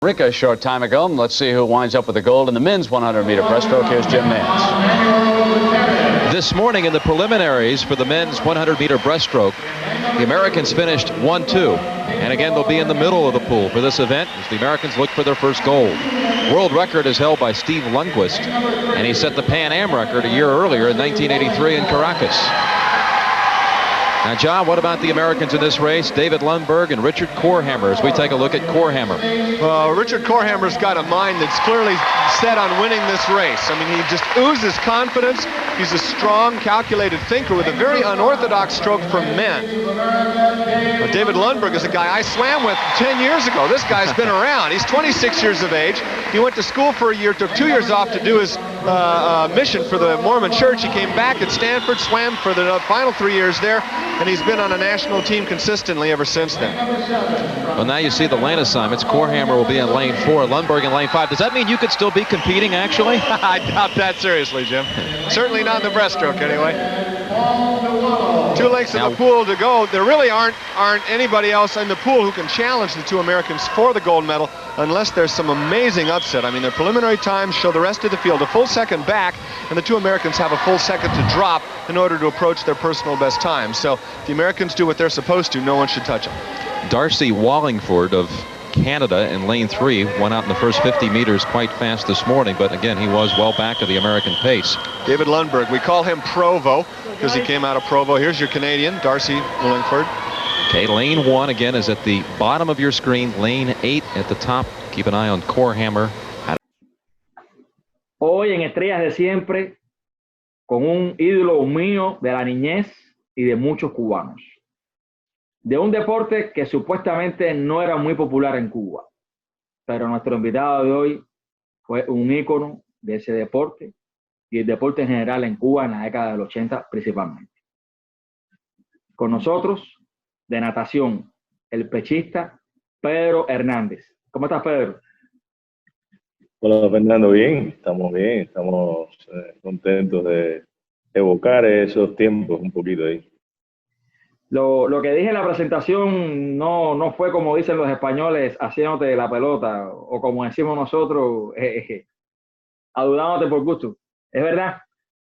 Rica a short time ago. Let's see who winds up with the gold in the men's 100-meter breaststroke. Here's Jim Nance. This morning in the preliminaries for the men's 100-meter breaststroke, the Americans finished 1-2. And again, they'll be in the middle of the pool for this event as the Americans look for their first gold. World record is held by Steve Lundquist, and he set the Pan Am record a year earlier in 1983 in Caracas. Now, John, what about the Americans in this race? David Lundberg and Richard Korhammer, as we take a look at Korhammer. Richard Korhammer's got a mind that's clearly set on winning this race. I mean, he just oozes confidence. He's a strong, calculated thinker with a very unorthodox stroke for men. David Lundberg is a guy I swam with 10 years ago. This guy's been around. He's 26 years of age. He went to school for a year, took 2 years off to do his mission for the Mormon Church. He came back at Stanford, swam for the final 3 years there, and he's been on a national team consistently ever since then. Well, now you see the lane assignments. Korhammer will be in lane 4, Lundberg in lane 5. Does that mean you could still be competing, actually? I doubt that seriously, Jim. Certainly not in the breaststroke, anyway. 2 lengths in the pool to go. There really aren't anybody else in the pool who can challenge the 2 Americans for the gold medal unless there's some amazing upset. I mean, their preliminary times show the rest of the field a full second back, and the 2 Americans have a full second to drop in order to approach their personal best time. So if the Americans do what they're supposed to, no one should touch them. Darcy Wallingford of Canada in lane 3 went out in the first 50 meters quite fast this morning, but again, he was well back of the American pace. David Lundberg, we call him Provo because he came out of Provo. Here's your Canadian, Darcy Wallingford. Okay, lane 1 again is at the bottom of your screen. Lane 8 at the top. Keep an eye on Korhammer. Hoy en Estrellas de Siempre, con un ídolo mío de la niñez y de muchos cubanos. De un deporte que supuestamente no era muy popular en Cuba, pero nuestro invitado de hoy fue un ícono de ese deporte y el deporte en general en Cuba en la década del 80 principalmente. Con nosotros, de natación, el pechista Pedro Hernández. ¿Cómo estás, Pedro? Hola, Fernando. Bien, estamos contentos de evocar esos tiempos un poquito ahí. Lo que dije en la presentación no fue como dicen los españoles, haciéndote la pelota, o como decimos nosotros, adulándote por gusto. Es verdad,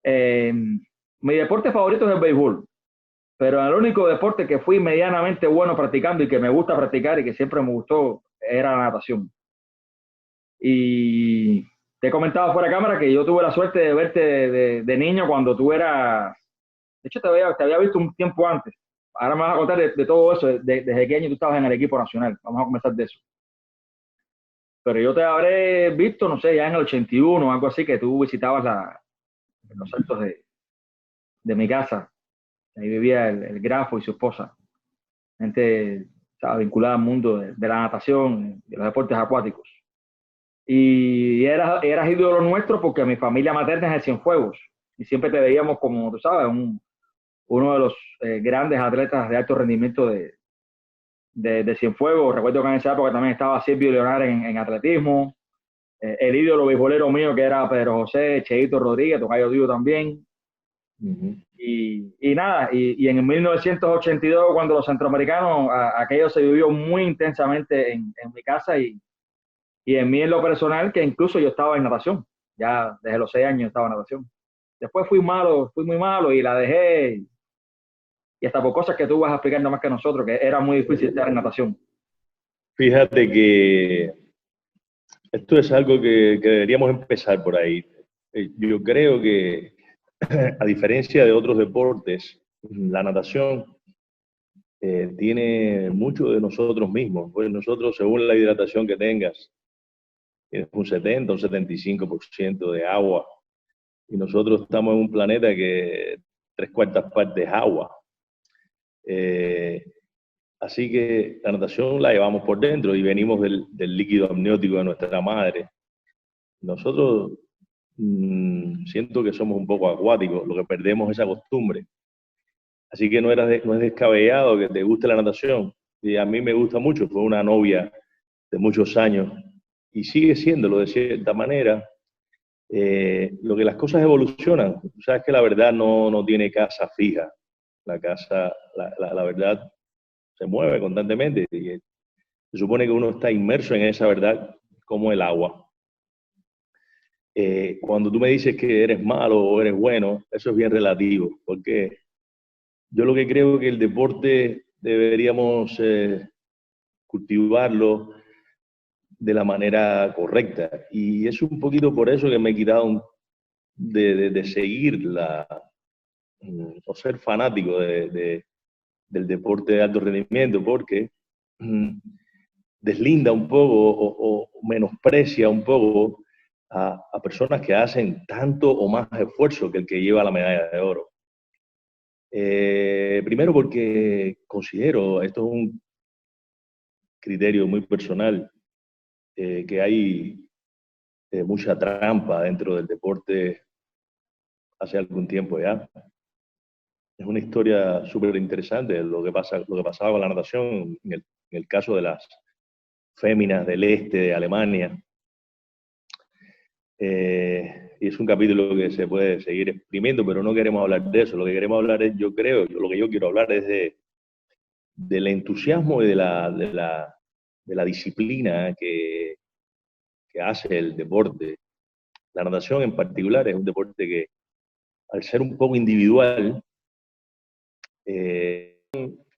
mi deporte favorito es el béisbol, pero el único deporte que fui medianamente bueno practicando y que me gusta practicar y que siempre me gustó era la natación. Y te he comentado fuera de cámara que yo tuve la suerte de verte de niño cuando tú eras... De hecho, te había visto un tiempo antes. Ahora me vas a contar de todo eso, desde qué año tú estabas en el equipo nacional. Vamos a comenzar de eso. Pero yo te habré visto, no sé, ya en el 81 o algo así, que tú visitabas los altos de mi casa. Ahí vivía el Grafo y su esposa. Gente estaba vinculada al mundo de la natación, de los deportes acuáticos. Y eras ídolo nuestro porque mi familia materna es de Cienfuegos. Y siempre te veíamos como, tú sabes, uno de los grandes atletas de alto rendimiento de Cienfuegos. Recuerdo que en esa época también estaba Silvio Leonard en atletismo. El ídolo beisbolero mío que era Pedro José, Cheito Rodríguez, tocayo tío también. Y nada, y en 1982, cuando los centroamericanos, aquello se vivió muy intensamente en mi casa y en mí en lo personal, que incluso yo estaba en natación. Ya desde los 6 años estaba en natación. Después fui muy malo y la dejé. Y hasta por cosas que tú vas a explicar más que nosotros, que era muy difícil estar en natación. Fíjate que esto es algo que deberíamos empezar por ahí. Yo creo que, a diferencia de otros deportes, la natación tiene mucho de nosotros mismos. Pues nosotros, según la hidratación que tengas, tienes un 70, un 75% de agua. Y nosotros estamos en un planeta que 3/4 partes es agua. Así que la natación la llevamos por dentro y venimos del líquido amniótico de nuestra madre. Nosotros siento que somos un poco acuáticos, lo que perdemos es esa costumbre. Así que no es descabellado que te guste la natación. Y a mí me gusta mucho, fue una novia de muchos años y sigue siéndolo de cierta manera. Lo que las cosas evolucionan, tú sabes que la verdad no tiene casa fija. La verdad se mueve constantemente y se supone que uno está inmerso en esa verdad como el agua. Cuando tú me dices que eres malo o eres bueno, eso es bien relativo, porque yo lo que creo que el deporte deberíamos cultivarlo de la manera correcta. Y es un poquito por eso que me he quitado de seguir o ser fanático del deporte de alto rendimiento, porque deslinda un poco o menosprecia un poco a personas que hacen tanto o más esfuerzo que el que lleva la medalla de oro. Primero porque considero, esto es un criterio muy personal, que hay mucha trampa dentro del deporte hace algún tiempo ya. Es una historia súper interesante lo que pasaba con la natación en el caso de las féminas del este de Alemania. Y es un capítulo que se puede seguir exprimiendo, pero no queremos hablar de eso. Lo que queremos hablar es, lo que yo quiero hablar es del entusiasmo y de la disciplina que hace el deporte. La natación en particular es un deporte que, al ser un poco individual,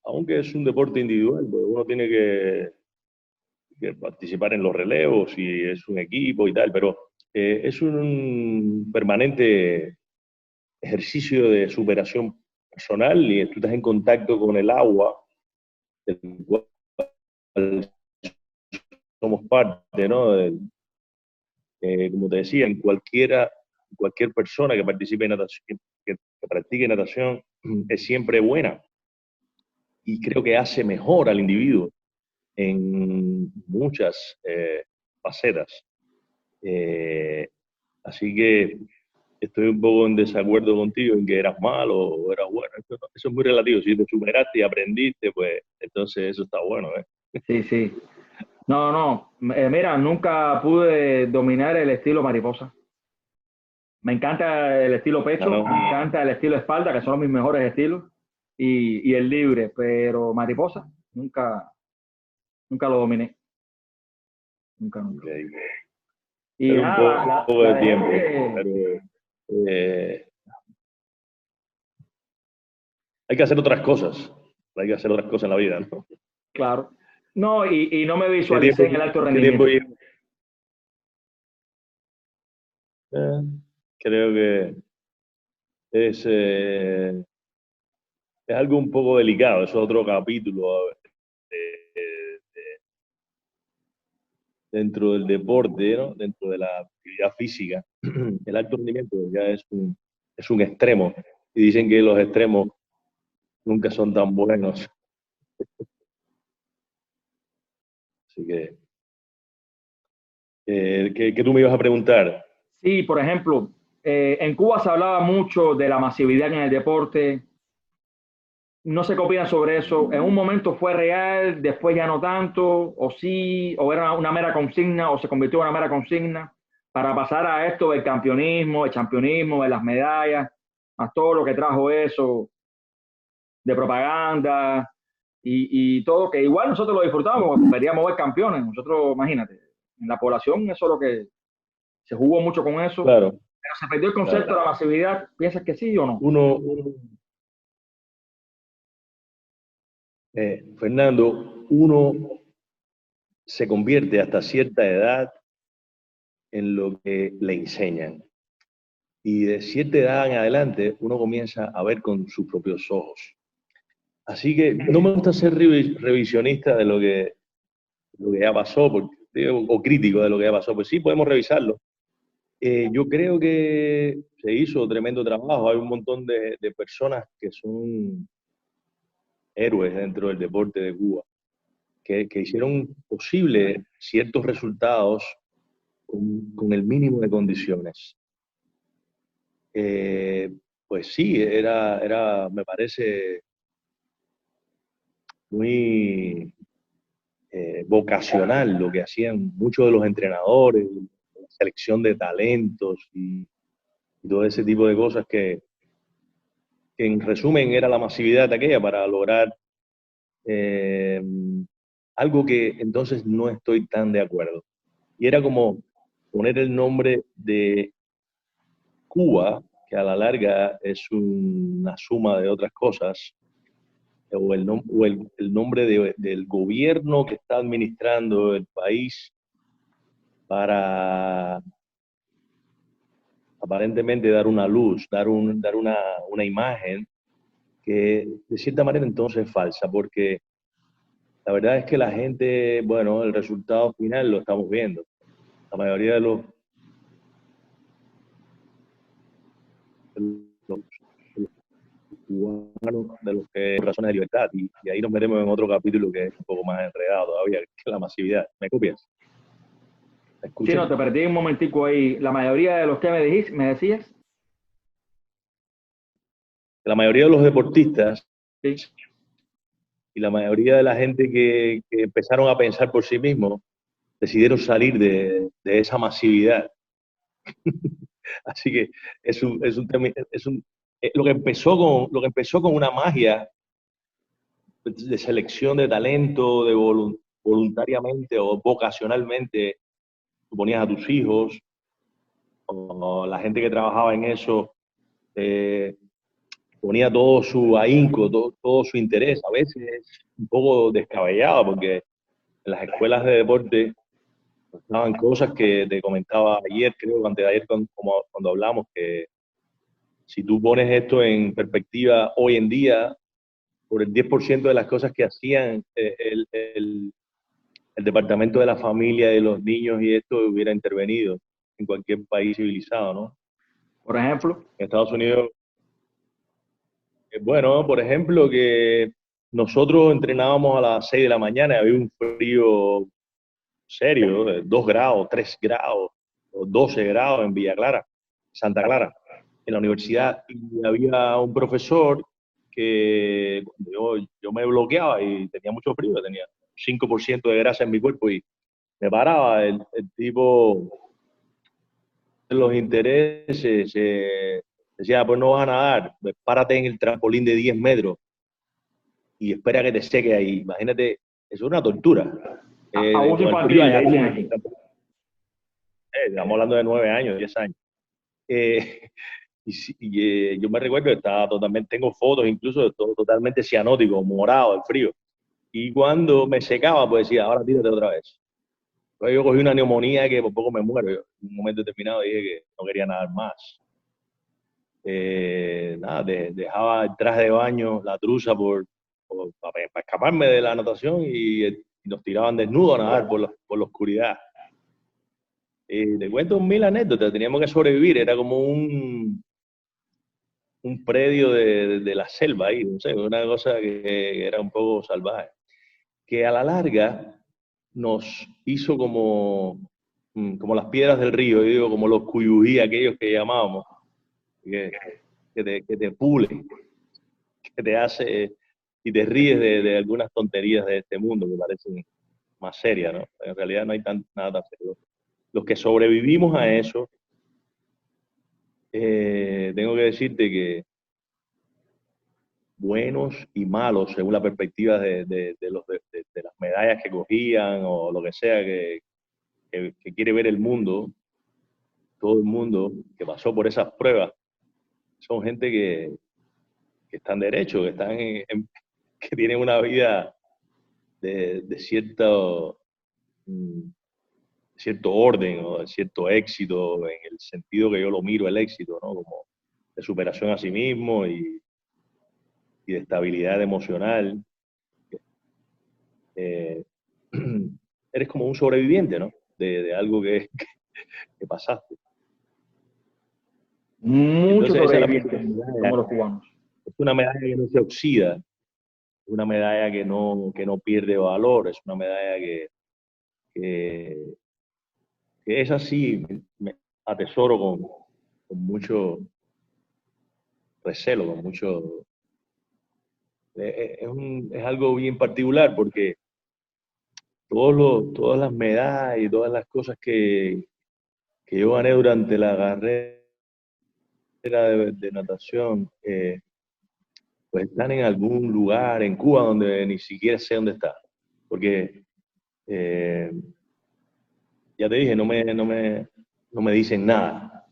aunque es un deporte individual, pues uno tiene que participar en los relevos y es un equipo y tal, pero es un permanente ejercicio de superación personal y tú estás en contacto con el agua, del cual somos parte, ¿no? Como te decía, cualquier persona que participe en natación, que practique natación, es siempre buena y creo que hace mejor al individuo en muchas facetas. Así que estoy un poco en desacuerdo contigo en que eras malo o eras bueno. Eso es muy relativo. Si te superaste y aprendiste, pues entonces eso está bueno, ¿eh? Sí, sí. No. Mira, nunca pude dominar el estilo mariposa. Me encanta el estilo pecho, No. me encanta el estilo espalda, que son mis mejores estilos, y el libre, pero mariposa nunca lo dominé. Nunca. Okay. Y Pero nada, un poco de tiempo. que... Pero, hay que hacer otras cosas. Hay que hacer otras cosas en la vida, ¿no? Claro. No, y no me visualicé en el alto ¿Qué rendimiento. tiempo creo que es algo un poco delicado. Eso es otro capítulo dentro del deporte, ¿no? Dentro de la actividad física. El alto rendimiento ya es un extremo. Y dicen que los extremos nunca son tan buenos. Así que, ¿qué tú me ibas a preguntar? Sí, por ejemplo, en Cuba se hablaba mucho de la masividad en el deporte. No sé qué opinan sobre eso. ¿En un momento fue real, después ya no tanto? ¿O sí? ¿O era una mera consigna? ¿O se convirtió en una mera consigna? Para pasar a esto del campeonismo, el championismo, de las medallas, a todo lo que trajo eso, de propaganda y todo, que igual nosotros lo disfrutamos porque queríamos ver campeones. Nosotros, imagínate, en la población eso es lo que se jugó mucho con eso. Claro. Pero se perdió el concepto de la masividad. ¿Piensas que sí o no? Fernando, uno se convierte hasta cierta edad en lo que le enseñan. Y de cierta edad en adelante, uno comienza a ver con sus propios ojos. Así que no me gusta ser revisionista de lo que ya pasó, o crítico de lo que ya pasó, pues sí, podemos revisarlo. Yo creo que se hizo tremendo trabajo. Hay un montón de personas que son héroes dentro del deporte de Cuba, que hicieron posible ciertos resultados con el mínimo de condiciones. Pues sí, me parece muy vocacional lo que hacían muchos de los entrenadores, la selección de talentos y todo ese tipo de cosas que en resumen era la masividad de aquella para lograr algo que entonces no estoy tan de acuerdo. Y era como poner el nombre de Cuba, que a la larga es una suma de otras cosas, o el nombre del gobierno que está administrando el país para aparentemente dar una luz, dar una imagen que de cierta manera entonces es falsa, porque la verdad es que la gente, bueno, el resultado final lo estamos viendo. La mayoría de los cubanos, de los que por razones de libertad, y ahí nos metemos en otro capítulo que es un poco más enredado todavía, que es la masividad. ¿Me copias? ¿Me Sí, escuchas? no, te perdí un momentico ahí. La mayoría de los que me decías, La mayoría de los deportistas sí. y la mayoría de la gente que empezaron a pensar por sí mismos decidieron salir de esa masividad. Así que lo que empezó con una magia de selección de talento, voluntariamente o vocacionalmente, tú ponías a tus hijos, o la gente que trabajaba en eso, eh, ponía todo su ahínco, todo su interés, a veces un poco descabellado, porque en las escuelas de deporte estaban cosas que te comentaba ayer, creo, antes de ayer, cuando hablamos, que si tú pones esto en perspectiva hoy en día, por el 10% de las cosas que hacían el departamento de la familia, de los niños y esto hubiera intervenido en cualquier país civilizado, ¿no? Por ejemplo, En Estados Unidos, bueno, por ejemplo, que nosotros entrenábamos a las 6 de la mañana y había un frío serio, de 2 grados, 3 grados, o 12 grados en Villa Clara, Santa Clara, en la universidad. Y había un profesor que yo me bloqueaba y tenía mucho frío, tenía 5% de grasa en mi cuerpo y me paraba el tipo de los intereses, decía, pues no vas a nadar, pues párate en el trampolín de 10 metros y espera que te seque ahí. Imagínate, eso es una tortura. abuso Con el infantil, frío le allá, dicen aquí. estamos hablando de 9 años, 10 años. Eh, yo me recuerdo que estaba totalmente, tengo fotos incluso de todo totalmente cianótico, morado, el frío. Y cuando me secaba, pues decía, ahora tírate otra vez. Entonces yo cogí una neumonía que por poco me muero. Yo, en un momento determinado dije que no quería nadar más. Nada, dejaba el traje de baño, la truza para escaparme de la natación y nos tiraban desnudos a nadar por la oscuridad. Te cuento 1000 anécdotas, teníamos que sobrevivir, era como un predio de la selva ahí, no sé, una cosa que era un poco salvaje, que a la larga nos hizo como las piedras del río, yo digo, como los cuyují, aquellos que llamábamos, que, que te pule, que te hace y te ríes de algunas tonterías de este mundo que parecen más serias, ¿no? En realidad no hay nada tan serio. Los que sobrevivimos a eso, tengo que decirte que buenos y malos, según la perspectiva de las medallas que cogían o lo que sea que quiere ver el mundo, todo el mundo que pasó por esas pruebas, son gente que están derechos, que están que tienen una vida de cierto orden o de cierto éxito, en el sentido que yo lo miro el éxito, ¿no? Como de superación a sí mismo y de estabilidad emocional. Eh, eres como un sobreviviente, ¿no? De algo que pasaste. Muchos Entonces esa es sobrevivientes, medalla. como los cubanos. Es una medalla que no se oxida, es una medalla que no pierde valor, es una medalla que, que es así, me atesoro con mucho recelo, con mucho... es algo bien particular porque todas las medallas y todas las cosas que yo gané durante la carrera de natación, pues están en algún lugar en Cuba donde ni siquiera sé dónde está. Porque eh, ya te dije, no me dicen nada.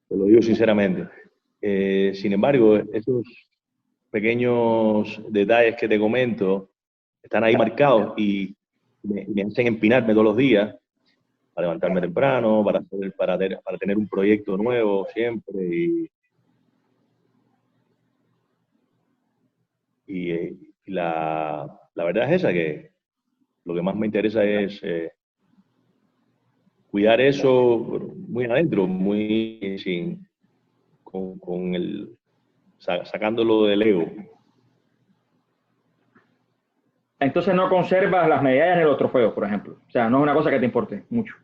Te lo digo sinceramente. Sin embargo, esos pequeños detalles que te comento están ahí marcados y me hacen empinarme todos los días para levantarme temprano, para tener un proyecto nuevo siempre. Y la verdad es esa, que lo que más me interesa es cuidar eso muy adentro, muy sacándolo del ego. Entonces no conservas las medallas ni los trofeos, por ejemplo. O sea, no es una cosa que te importe mucho.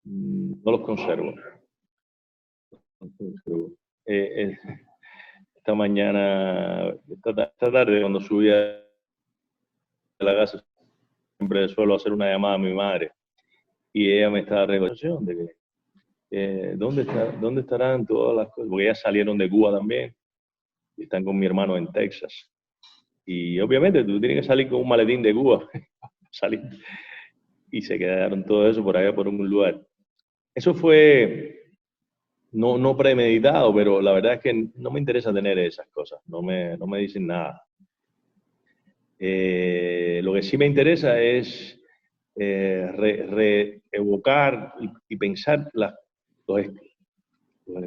No los conservo. Esta mañana, esta tarde, cuando subí a la casa, siempre suelo hacer una llamada a mi madre y ella me está recordando de que ¿dónde estarán todas las cosas? Porque ellas salieron de Cuba también y están con mi hermano en Texas. Y obviamente tú tienes que salir con un maletín de Cuba, salir. Y se quedaron todo eso por allá por un lugar. Eso fue no premeditado, pero la verdad es que no me interesa tener esas cosas, no me dicen nada. Lo que sí me interesa es evocar y pensar los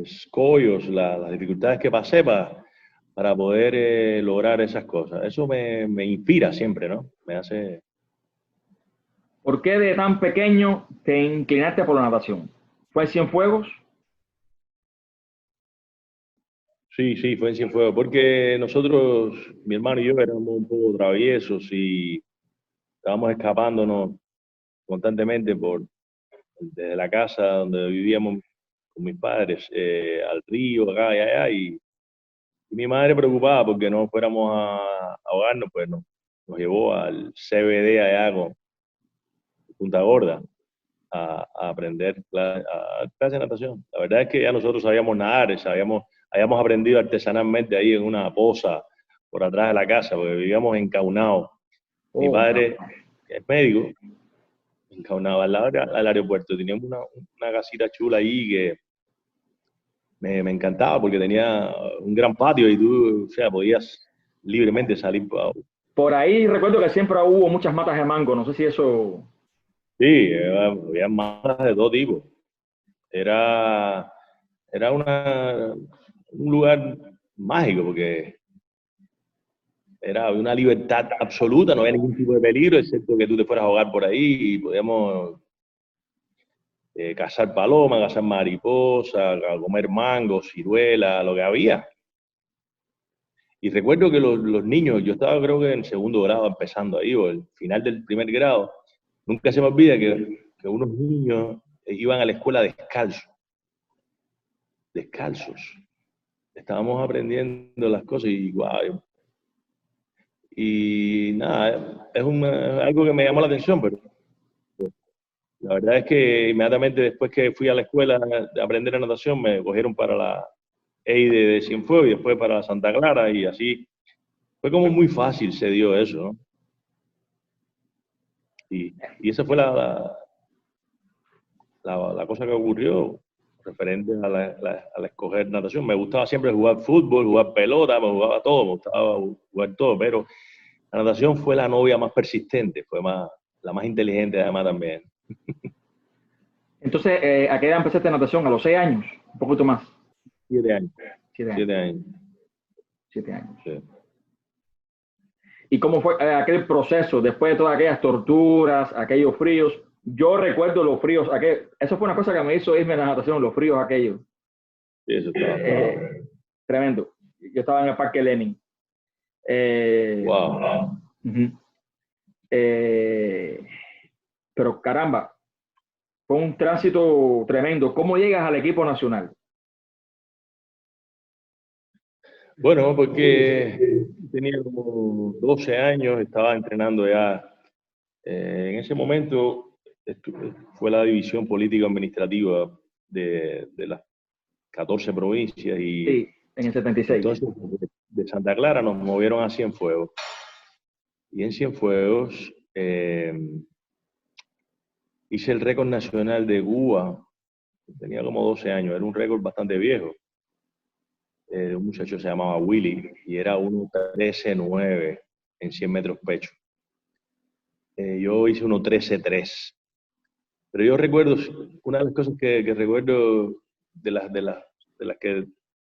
escollos, las dificultades que pasé para poder lograr esas cosas. Eso me inspira siempre, ¿no? Me hace... ¿Por qué de tan pequeño te inclinaste por la natación? ¿Fue en Cienfuegos? Sí, fue en Cienfuegos, porque nosotros, mi hermano y yo, éramos un poco traviesos y estábamos escapándonos constantemente desde la casa donde vivíamos con mis padres, al río, acá y allá, y mi madre preocupada porque no fuéramos a ahogarnos, pues nos llevó al CBD allá con Punta Gorda a aprender clase de natación. La verdad es que ya nosotros sabíamos nadar, habíamos aprendido artesanalmente ahí en una poza por atrás de la casa, porque vivíamos en Caunao. Mi padre, que es médico, en Caunao, al lado del aeropuerto, teníamos una casita chula ahí que me encantaba porque tenía un gran patio y tú, o sea, podías libremente salir. Por ahí recuerdo que siempre hubo muchas matas de mango, no sé si eso... Sí, había matas de todo tipo. Era un lugar mágico porque era una libertad absoluta, no había ningún tipo de peligro, excepto que tú te fueras a ahogar por ahí y podíamos cazar palomas, cazar mariposas, comer mangos, ciruelas, lo que había. Y recuerdo que los niños, yo estaba creo que en segundo grado empezando ahí, o el final del primer grado, nunca se me olvida que unos niños iban a la escuela descalzos. Estábamos aprendiendo las cosas y wow. Y nada, es algo que me llamó la atención, pero la verdad es que inmediatamente después que fui a la escuela de aprender natación, me cogieron para la EIDE de Cienfuegos y después para la Santa Clara y así. Fue como muy fácil se dio eso, ¿no? Y esa fue la cosa que ocurrió referente a la escoger natación. Me gustaba siempre jugar fútbol, jugar pelota, me gustaba jugar todo, pero la natación fue la novia más persistente, fue la más inteligente además también. Entonces, ¿a qué edad empezaste natación? ¿A los 6 años? ¿Un poquito más? 7 años. 7 años. 7 años. 7 años. Sí. ¿Y cómo fue aquel proceso después de todas aquellas torturas, aquellos fríos? Yo recuerdo los fríos, eso fue una cosa que me hizo irme a la natación, los fríos aquellos. Sí, eso estaba. Tremendo. Yo estaba en el Parque Lenin. Wow. Pero caramba, fue un tránsito tremendo. ¿Cómo llegas al equipo nacional? Bueno, porque tenía como 12 años, estaba entrenando ya. En ese momento fue la división político-administrativa de las 14 provincias y sí, en el 76. Entonces de Santa Clara nos movieron a Cienfuegos. Y en Cienfuegos hice el récord nacional de Cuba, tenía como 12 años, era un récord bastante viejo. Un muchacho se llamaba Willy y era 1:13.9 en 100 metros pecho. Yo hice 1:13.3. Pero yo recuerdo, una de las cosas que recuerdo de las que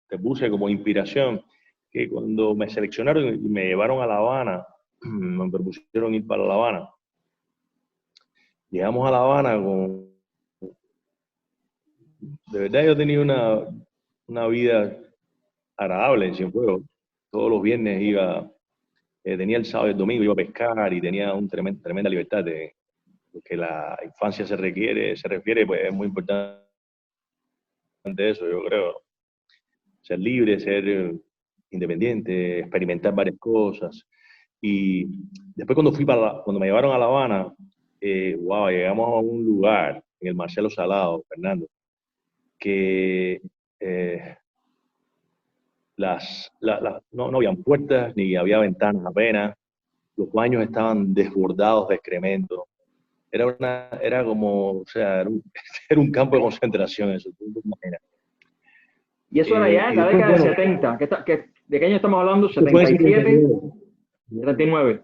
te puse como inspiración, que cuando me seleccionaron y me llevaron a La Habana, me propusieron ir para La Habana. Llegamos a La Habana con... De verdad yo tenía una vida agradable en Cienfuegos. Todos los viernes iba, tenía el sábado y el domingo, iba a pescar y tenía una tremenda libertad de que la infancia se refiere, pues es muy importante eso, yo creo. Ser libre, ser independiente, experimentar varias cosas. Y después cuando me llevaron a La Habana, wow, llegamos a un lugar, en el Marcelo Salado, Fernando, que no habían puertas, ni había ventanas apenas. Los baños estaban desbordados de excremento. Era como, o sea, era un campo de concentración eso, tú te imaginas. Y eso era ya en la década del 70. ¿De qué año estamos hablando? ¿77? 79.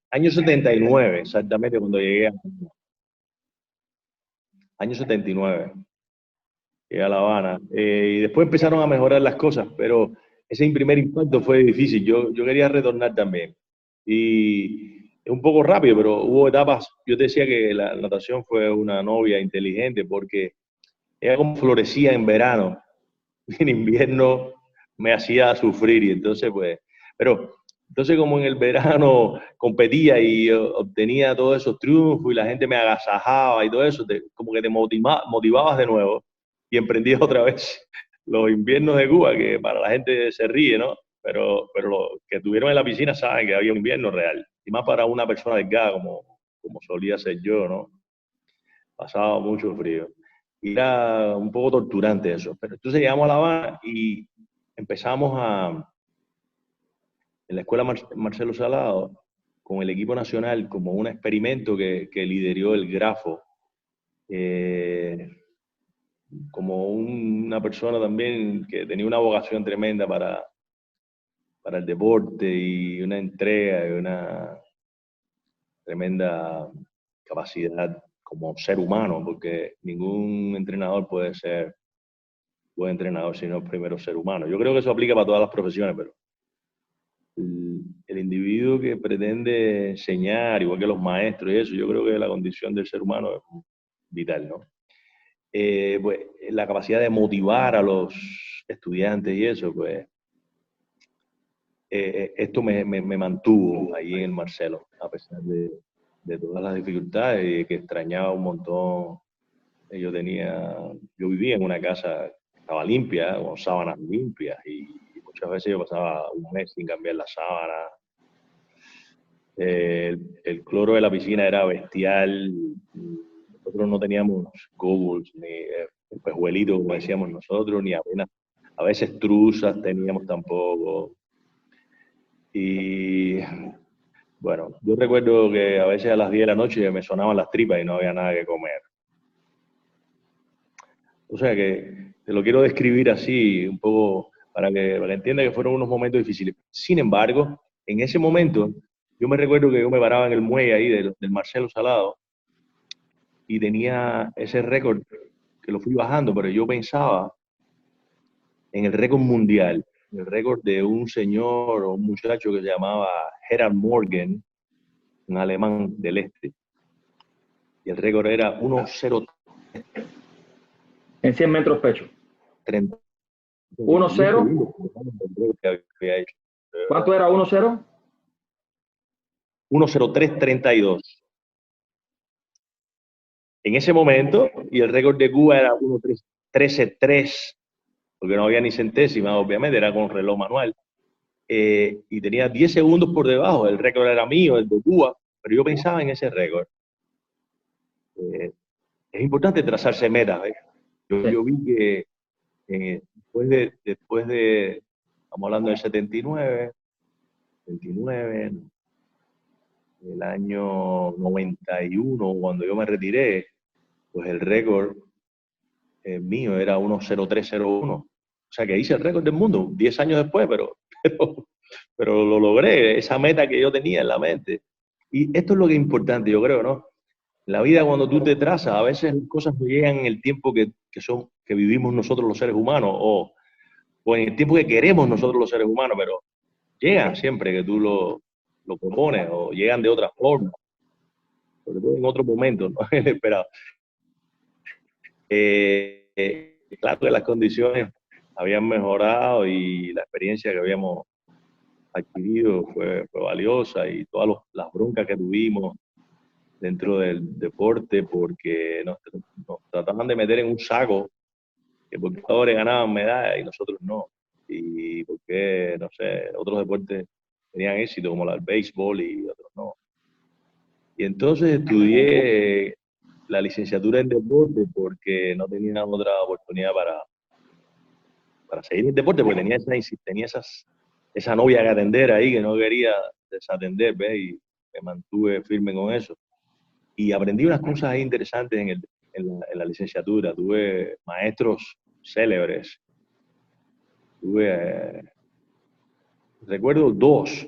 Año 79, exactamente, cuando llegué a... Año 79. Llegué a La Habana. Y después empezaron a mejorar las cosas, pero ese primer impacto fue difícil. Yo quería retornar también. Y es un poco rápido, pero hubo etapas. Yo te decía que la natación fue una novia inteligente porque ella como florecía en verano, en invierno me hacía sufrir. Y entonces, pues, pero entonces como en el verano competía y obtenía todos esos triunfos y la gente me agasajaba y todo eso, como que te motivabas de nuevo y emprendías otra vez los inviernos de Cuba, que para la gente se ríe, ¿no? Pero los que estuvieron en la piscina saben que había un invierno real. Y más para una persona delgada como solía ser yo, ¿no? Pasaba mucho frío. Y era un poco torturante eso. Pero entonces llegamos a La Habana y empezamos en la escuela Marcelo Salado, con el equipo nacional, como un experimento que lideró el Grafo, como una persona también que tenía una vocación tremenda para el deporte y una entrega y una tremenda capacidad como ser humano, porque ningún entrenador puede ser buen entrenador si no es primero ser humano. Yo creo que eso aplica para todas las profesiones, pero el individuo que pretende enseñar, igual que los maestros y eso, yo creo que la condición del ser humano es vital, ¿no? Pues la capacidad de motivar a los estudiantes y eso, pues esto me mantuvo ahí en el Marcelo, a pesar de todas las dificultades y que extrañaba un montón. Yo vivía en una casa que estaba limpia, con sábanas limpias y muchas veces yo pasaba un mes sin cambiar la sábana. El cloro de la piscina era bestial. Nosotros no teníamos goggles, ni espejuelitos, como decíamos nosotros, ni apenas, a veces truzas teníamos tampoco. Y bueno, yo recuerdo que a veces a las 10 de la noche me sonaban las tripas y no había nada que comer. O sea que te lo quiero describir así, un poco, para que entienda que fueron unos momentos difíciles. Sin embargo, en ese momento, yo me recuerdo que yo me paraba en el muelle ahí del Marcelo Salado y tenía ese récord que lo fui bajando, pero yo pensaba en el récord mundial, el récord de un señor o un muchacho que se llamaba Gerard Morgan, un alemán del este, y el récord era 1:03. En 100 metros pecho. 30. 1-0. ¿Cuánto era 1-0? 1:03.32. En ese momento, y el récord de Cuba era 1:13.3, porque no había ni centésima, obviamente, era con reloj manual. Y tenía 10 segundos por debajo. El récord era mío, el de Cuba, pero yo pensaba en ese récord. Es importante trazarse metas. Yo vi que después de, estamos hablando del 79, el año 91, cuando yo me retiré, pues el récord mío era 1:03:01. O sea que hice el récord del mundo 10 años después, pero lo logré, esa meta que yo tenía en la mente. Y esto es lo que es importante, yo creo, ¿no? En la vida, cuando tú te trazas, a veces las cosas no llegan en el tiempo que vivimos nosotros los seres humanos, o en el tiempo que queremos nosotros los seres humanos, pero llegan siempre que tú lo propones, o llegan de otra forma, sobre todo en otro momento, no inesperado. Claro que las condiciones habían mejorado y la experiencia que habíamos adquirido fue valiosa, y todas las broncas que tuvimos dentro del deporte porque nos trataban de meter en un saco, que porque los jugadores ganaban medallas y nosotros no, y porque, no sé, otros deportes tenían éxito como el béisbol y otros no. Y entonces estudié la licenciatura en deporte porque no tenía otra oportunidad para seguir el deporte, porque tenía esa novia que atender ahí que no quería desatender, ¿ves? Y me mantuve firme con eso. Y aprendí unas cosas interesantes en la licenciatura. Tuve maestros célebres. Recuerdo dos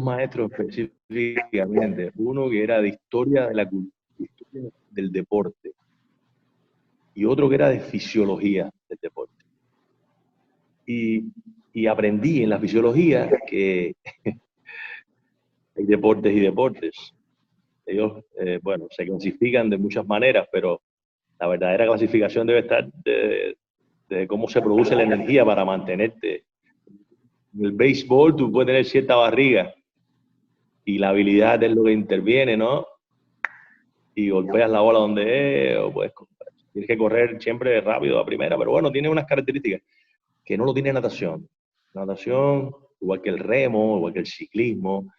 maestros específicamente. Uno que era de historia del deporte y otro que era de fisiología del deporte. Y aprendí en la fisiología que hay deportes y deportes. Ellos, bueno, se clasifican de muchas maneras, pero la verdadera clasificación debe estar de cómo se produce la energía para mantenerte. En el béisbol tú puedes tener cierta barriga y la habilidad es lo que interviene, ¿no? Y golpeas la bola donde es, o tienes que correr siempre rápido a primera, pero bueno, tiene unas características que no lo tiene natación. Natación, igual que el remo, igual que el ciclismo,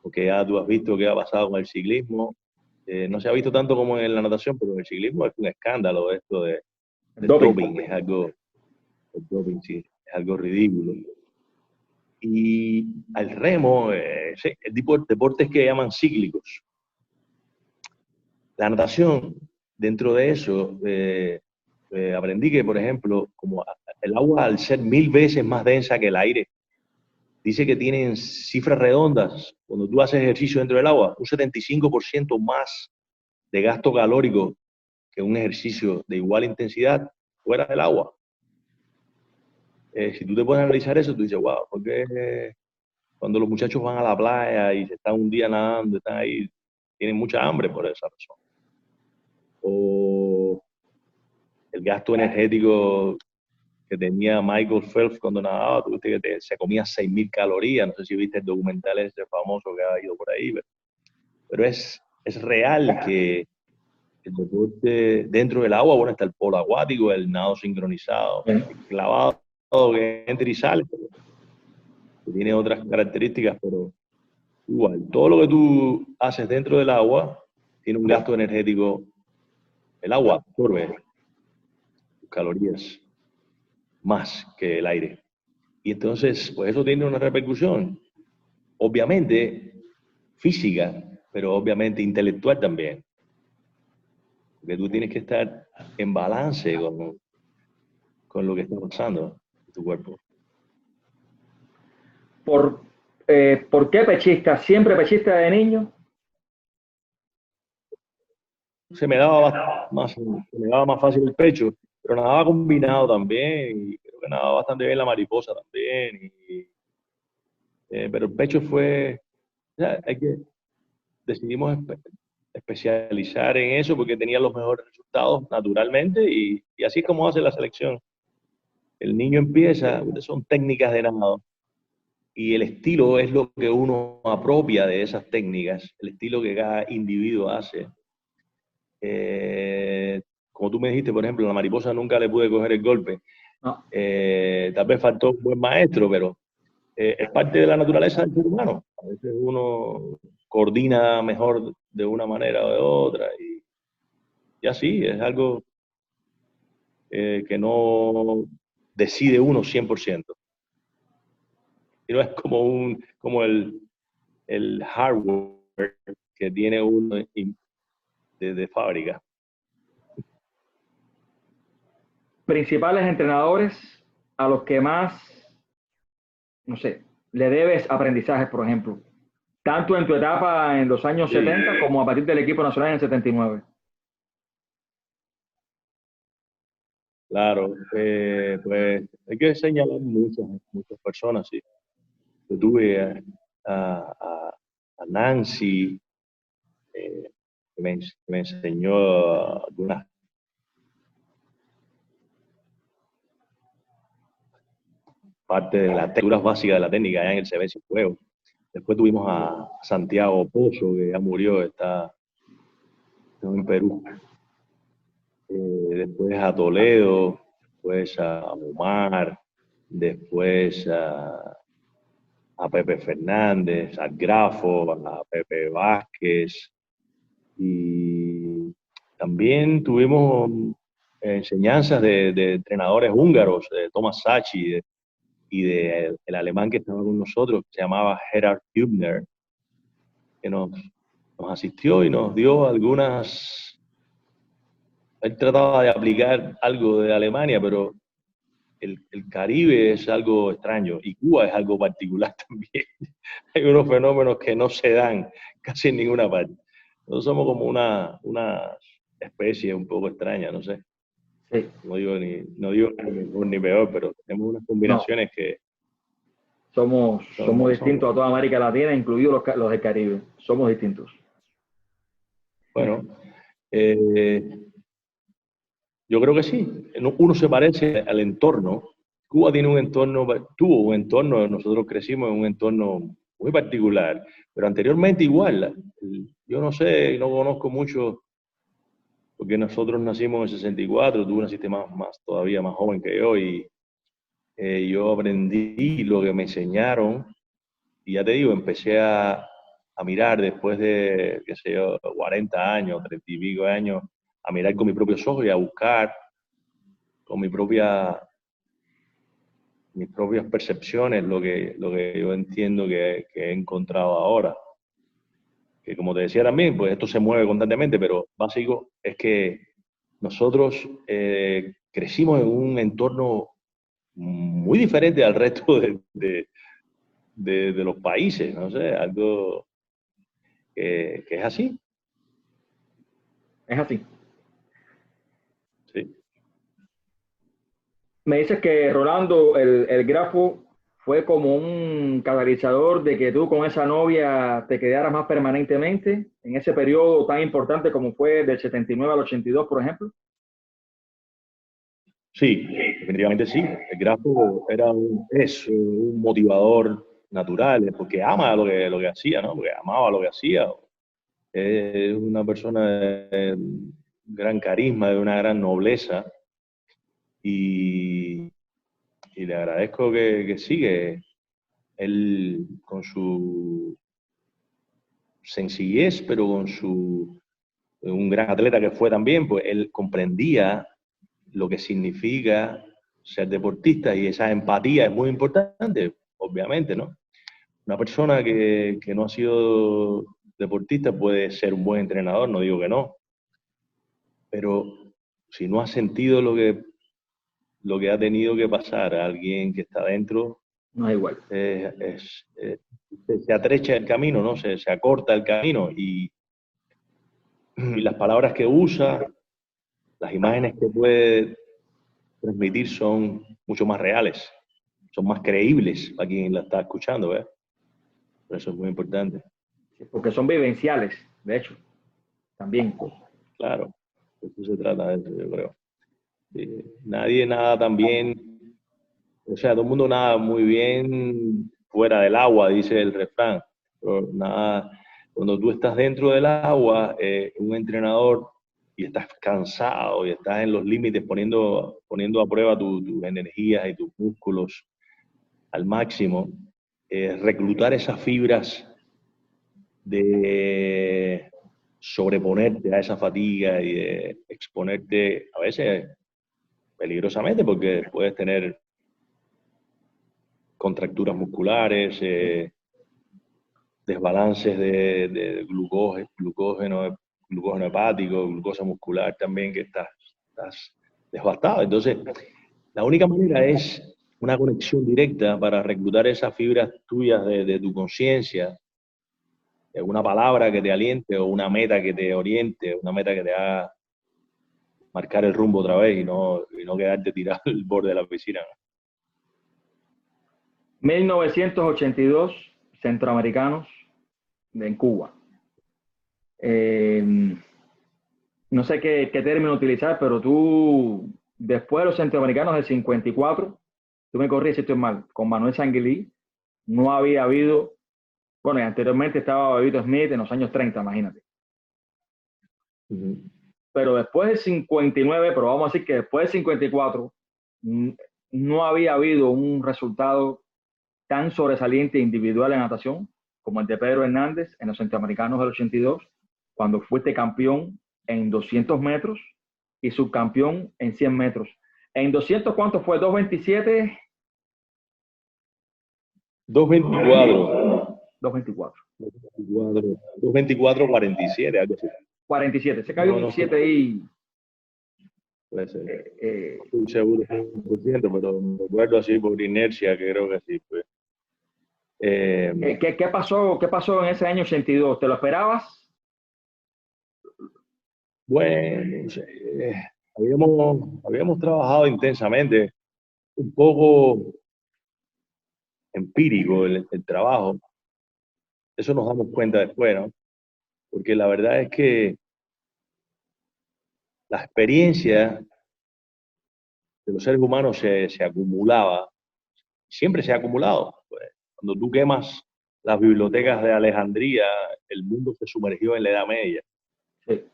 porque ya tú has visto qué ha pasado con el ciclismo. No se ha visto tanto como en la natación, pero en el ciclismo es un escándalo esto del doping. Es algo, el doping, sí, es algo ridículo. Y al remo, sí, el tipo de deportes que llaman cíclicos. La natación, dentro de eso, aprendí que, por ejemplo, como el agua, al ser 1000 veces más densa que el aire, dice que tienen cifras redondas. Cuando tú haces ejercicio dentro del agua, un 75% más de gasto calórico que un ejercicio de igual intensidad fuera del agua. Si tú te puedes analizar eso, tú dices, wow, porque cuando los muchachos van a la playa y se están un día nadando, están ahí, tienen mucha hambre por esa razón. O el gasto energético que tenía Michael Phelps cuando nadaba, tú viste que se comía 6.000 calorías, no sé si viste el documental ese famoso que ha ido por ahí, pero es real que el deporte dentro del agua, bueno, está el polo acuático, el nado sincronizado, el clavado que entra y sale, que tiene otras características, pero igual, todo lo que tú haces dentro del agua tiene un gasto energético. El agua absorbe calorías más que el aire. Y entonces, pues eso tiene una repercusión, obviamente física, pero obviamente intelectual también. Porque tú tienes que estar en balance con lo que está pasando en tu cuerpo. ¿Por qué pechista? ¿Siempre pechista de niño? Se me daba más fácil el pecho, pero nadaba combinado también, y creo que nadaba bastante bien la mariposa también. Pero el pecho fue, o sea, decidimos especializar en eso porque tenía los mejores resultados naturalmente, y así es como hace la selección. El niño empieza, son técnicas de nado, y el estilo es lo que uno apropia de esas técnicas, el estilo que cada individuo hace. Como tú me dijiste, por ejemplo, la mariposa nunca le pude coger el golpe. No. Tal vez faltó un buen maestro, pero es parte de la naturaleza del ser humano. A veces uno coordina mejor de una manera o de otra, y así, es algo que no decide uno 100%. Y no es como el hardware que tiene uno de fábrica. Principales entrenadores a los que más, no sé, le debes aprendizajes, por ejemplo, tanto en tu etapa en los años Sí. 70 como a partir del equipo nacional en el 79. Claro, pues hay que señalar muchas personas, sí. Yo tuve a Nancy, que me enseñó algunas partes de las texturas básicas de la técnica allá en el CB Cienfuegos. Después tuvimos a Santiago Pozo, que ya murió, está en Perú. Después a Toledo, después a Omar, después a Pepe Fernández, al Grafo, a Pepe Vázquez. Y también tuvimos enseñanzas de entrenadores húngaros, de Thomas Sachi y del alemán que estaba con nosotros, que se llamaba Gerhard Hübner, que nos asistió y nos dio algunas... Él trataba de aplicar algo de Alemania, pero el Caribe es algo extraño y Cuba es algo particular también. Hay unos fenómenos que no se dan casi en ninguna parte. Nosotros somos como una especie un poco extraña, no sé. Sí. No digo ni mejor ni peor, pero tenemos unas combinaciones que... Somos distintos a toda América Latina, incluidos los del Caribe. Somos distintos. Bueno, yo creo que sí. Uno se parece al entorno. Cuba tiene un entorno, tuvo un entorno, nosotros crecimos en un entorno muy particular, pero anteriormente igual. Yo no sé, no conozco mucho, porque nosotros nacimos en el 64, tú naciste todavía más joven que yo, y yo aprendí lo que me enseñaron, y ya te digo, empecé a mirar después de, qué sé yo, 40 años, 30 y pico años, a mirar con mis propios ojos y a buscar con mis propias percepciones lo que yo entiendo que he encontrado ahora. Que como te decía también, pues esto se mueve constantemente, pero básico es que nosotros crecimos en un entorno muy diferente al resto de los países, no sé, algo que es así. Es así. Sí. Me dices que Rolando, el Grafo, fue como un catalizador de que tú con esa novia te quedaras más permanentemente en ese periodo tan importante como fue del 79 al 82, por ejemplo. Sí, definitivamente sí. El Grafo es un motivador natural, porque ama lo que hacía, ¿no? Porque amaba lo que hacía. Es una persona de gran carisma, de una gran nobleza, y le agradezco que sigue. Él con su sencillez, pero con un gran atleta que fue también, pues él comprendía lo que significa ser deportista, y esa empatía es muy importante, obviamente, ¿no? Una persona que no ha sido deportista puede ser un buen entrenador, no digo que no, pero si no ha sentido lo que ha tenido que pasar a alguien que está dentro, No es igual. se atrecha el camino, ¿no? Se acorta el camino, y las palabras que usa, las imágenes que puede transmitir son mucho más reales, son más creíbles para quien la está escuchando, ¿ves? Por eso es muy importante. Porque son vivenciales, de hecho, también. Claro, de eso se trata, de eso, yo creo. Nadie nada tan bien, o sea, todo el mundo nada muy bien fuera del agua, dice el refrán, pero nada, cuando tú estás dentro del agua, un entrenador, y estás cansado y estás en los límites poniendo a prueba tus energías y tus músculos al máximo, reclutar esas fibras de sobreponerte a esa fatiga y de exponerte a veces peligrosamente, porque puedes tener contracturas musculares, desbalances de glucógeno hepático, glucosa muscular también, que estás devastado. Entonces, la única manera es una conexión directa para reclutar esas fibras tuyas de tu conciencia, una palabra que te aliente o una meta que te oriente, una meta que te haga marcar el rumbo otra vez y no quedarte tirado al borde de la piscina. 1982, centroamericanos en Cuba. No sé qué término utilizar, pero tú, después de los centroamericanos del 54, tú me corrías si estoy mal, con Manuel Sanguilí, no había habido, bueno, y anteriormente estaba Bebito Smith en los años 30, imagínate. Pero después del 59, pero vamos a decir que después del 54, no había habido un resultado tan sobresaliente individual en natación como el de Pedro Hernández en los centroamericanos del 82, cuando fuiste campeón en 200 metros y subcampeón en 100 metros. En 200, ¿cuánto fue? 2.27. 2.24. 2.24. 2.24.47, algo así. 47. Se cayó un 7 ahí. Puede ser. Estoy seguro 100%, pero me recuerdo así por inercia, que creo que sí. Pues. ¿Qué pasó en ese año 82? ¿Te lo esperabas? Bueno, habíamos trabajado intensamente, un poco empírico el trabajo. Eso nos damos cuenta después, ¿no? Porque la verdad es que la experiencia de los seres humanos se acumulaba, siempre se ha acumulado. Pues, cuando tú quemas las bibliotecas de Alejandría, el mundo se sumergió en la Edad Media. Sí.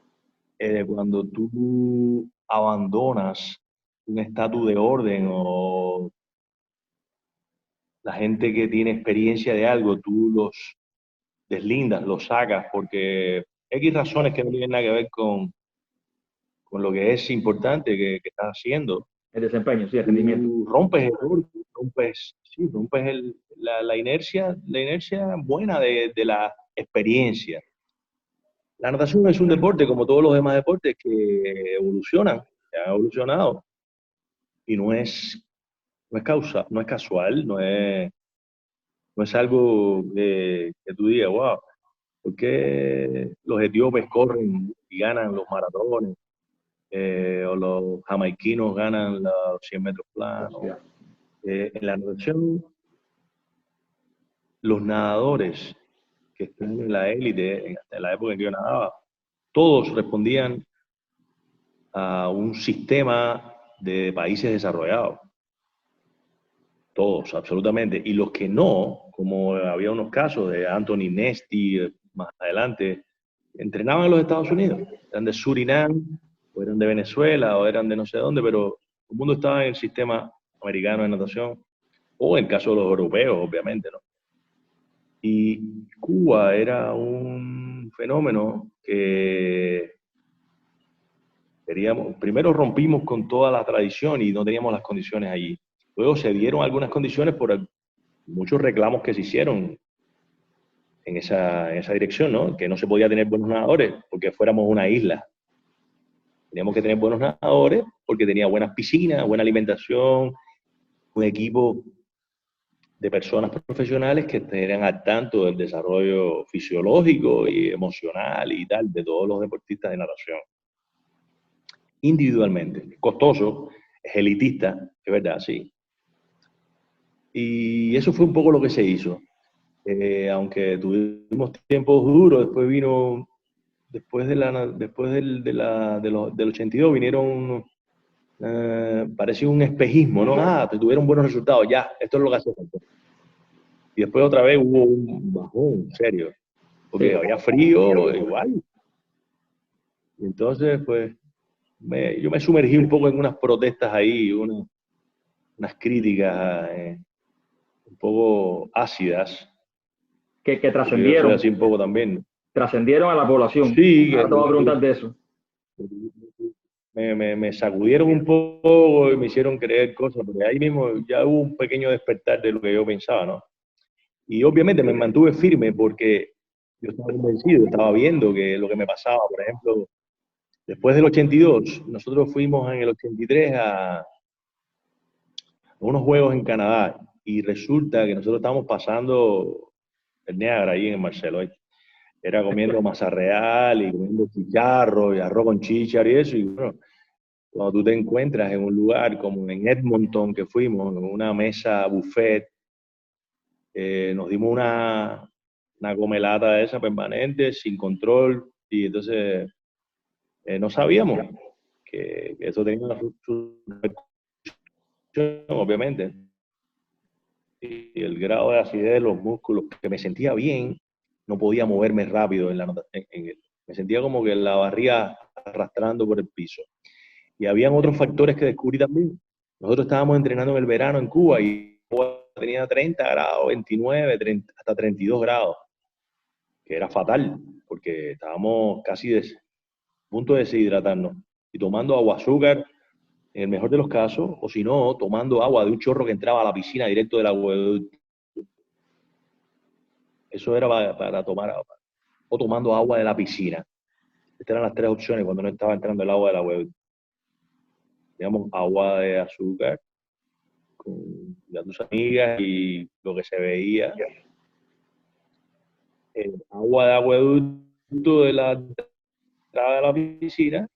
Cuando tú abandonas un estatus de orden o la gente que tiene experiencia de algo, tú los deslindas, los sacas, porque X razones que no tienen nada que ver con lo que es importante que estás haciendo. El desempeño, sí, el rendimiento. Tú rompes la inercia buena de la experiencia. La natación es un deporte, como todos los demás deportes, que evolucionan, que han evolucionado. Y no es casual, no es algo que tú digas, wow, ¿por qué los etíopes corren y ganan los maratones? O los jamaiquinos ganan los 100 metros planos. En la natación, los nadadores que están en la élite, en la época en que yo nadaba, todos respondían a un sistema de países desarrollados. Todos, absolutamente. Y los que no, como había unos casos de Anthony Nesti más adelante, entrenaban en los Estados Unidos. Eran de Surinam, o eran de Venezuela, o eran de no sé dónde, pero el mundo estaba en el sistema americano de natación, o en el caso de los europeos, obviamente, ¿no? Y Cuba era un fenómeno que primero rompimos con toda la tradición y no teníamos las condiciones allí. Luego se dieron algunas condiciones por muchos reclamos que se hicieron en esa dirección, ¿no? Que no se podía tener buenos nadadores porque fuéramos una isla. Teníamos que tener buenos nadadores porque tenía buenas piscinas, buena alimentación, un equipo de personas profesionales que estuvieran al tanto del desarrollo fisiológico y emocional y tal de todos los deportistas de natación. Individualmente. Costoso, es elitista, es verdad, sí. Y eso fue un poco lo que se hizo. Aunque tuvimos tiempos duros, después vino, después del 82 vinieron, parecía un espejismo, ¿no? Tuvieron buenos resultados, ya, esto es lo que hace falta. Y después otra vez hubo un bajón, serio, porque había frío, igual. Y entonces, pues, yo me sumergí un poco en unas protestas ahí, unas críticas un poco ácidas. Que trascendieron. Yo soy así un poco también. Trascendieron a la población. Sí. Ahora te voy a preguntar de eso. Me sacudieron un poco y me hicieron creer cosas, porque ahí mismo ya hubo un pequeño despertar de lo que yo pensaba, ¿no? Y obviamente me mantuve firme porque yo estaba convencido, estaba viendo que lo que me pasaba, por ejemplo, después del 82, nosotros fuimos en el 83 a unos juegos en Canadá y resulta que nosotros estábamos pasando el Niágara ahí en Marcelo. Era comiendo masa real y comiendo chicharro y arroz con chícharo y eso. Y bueno, cuando tú te encuentras en un lugar como en Edmonton que fuimos, en una mesa buffet, nos dimos una comelata de esa permanente, sin control, y entonces no sabíamos que eso tenía su repercusión, obviamente. Y el grado de acidez de los músculos, que me sentía bien, no podía moverme rápido me sentía como que la barriga arrastrando por el piso. Y habían otros factores que descubrí también. Nosotros estábamos entrenando en el verano en Cuba y tenía 30 grados, 29, 30, hasta 32 grados, que era fatal, porque estábamos casi a punto de deshidratarnos y tomando agua azúcar, en el mejor de los casos, o si no, tomando agua de un chorro que entraba a la piscina directo del acueducto. Eso era para tomar agua. O tomando agua de la piscina. Estas eran las tres opciones cuando no estaba entrando el agua del acueducto. Digamos, agua de azúcar, con tus amigas y lo que se veía. Agua de acueducto de la entrada de la piscina.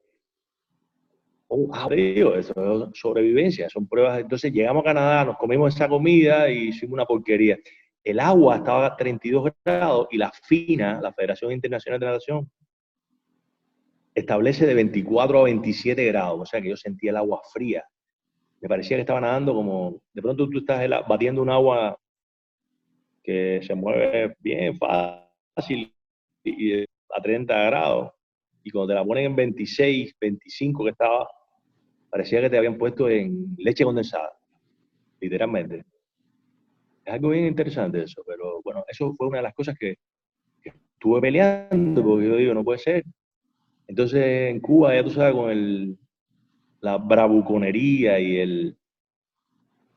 Eso es sobrevivencia, son pruebas. Entonces llegamos a Canadá, nos comimos esa comida y hicimos una porquería. El agua estaba a 32 grados y la FINA, la Federación Internacional de Natación, establece de 24 a 27 grados. O sea que yo sentía el agua fría. Me parecía que estaba nadando como, de pronto tú estás batiendo un agua que se mueve bien fácil y a 30 grados. Y cuando te la ponen en 26, 25 que estaba, parecía que te habían puesto en leche condensada, literalmente. Es algo bien interesante eso, pero bueno, eso fue una de las cosas que estuve peleando, porque yo digo, no puede ser. Entonces en Cuba, ya tú sabes, con la bravuconería y el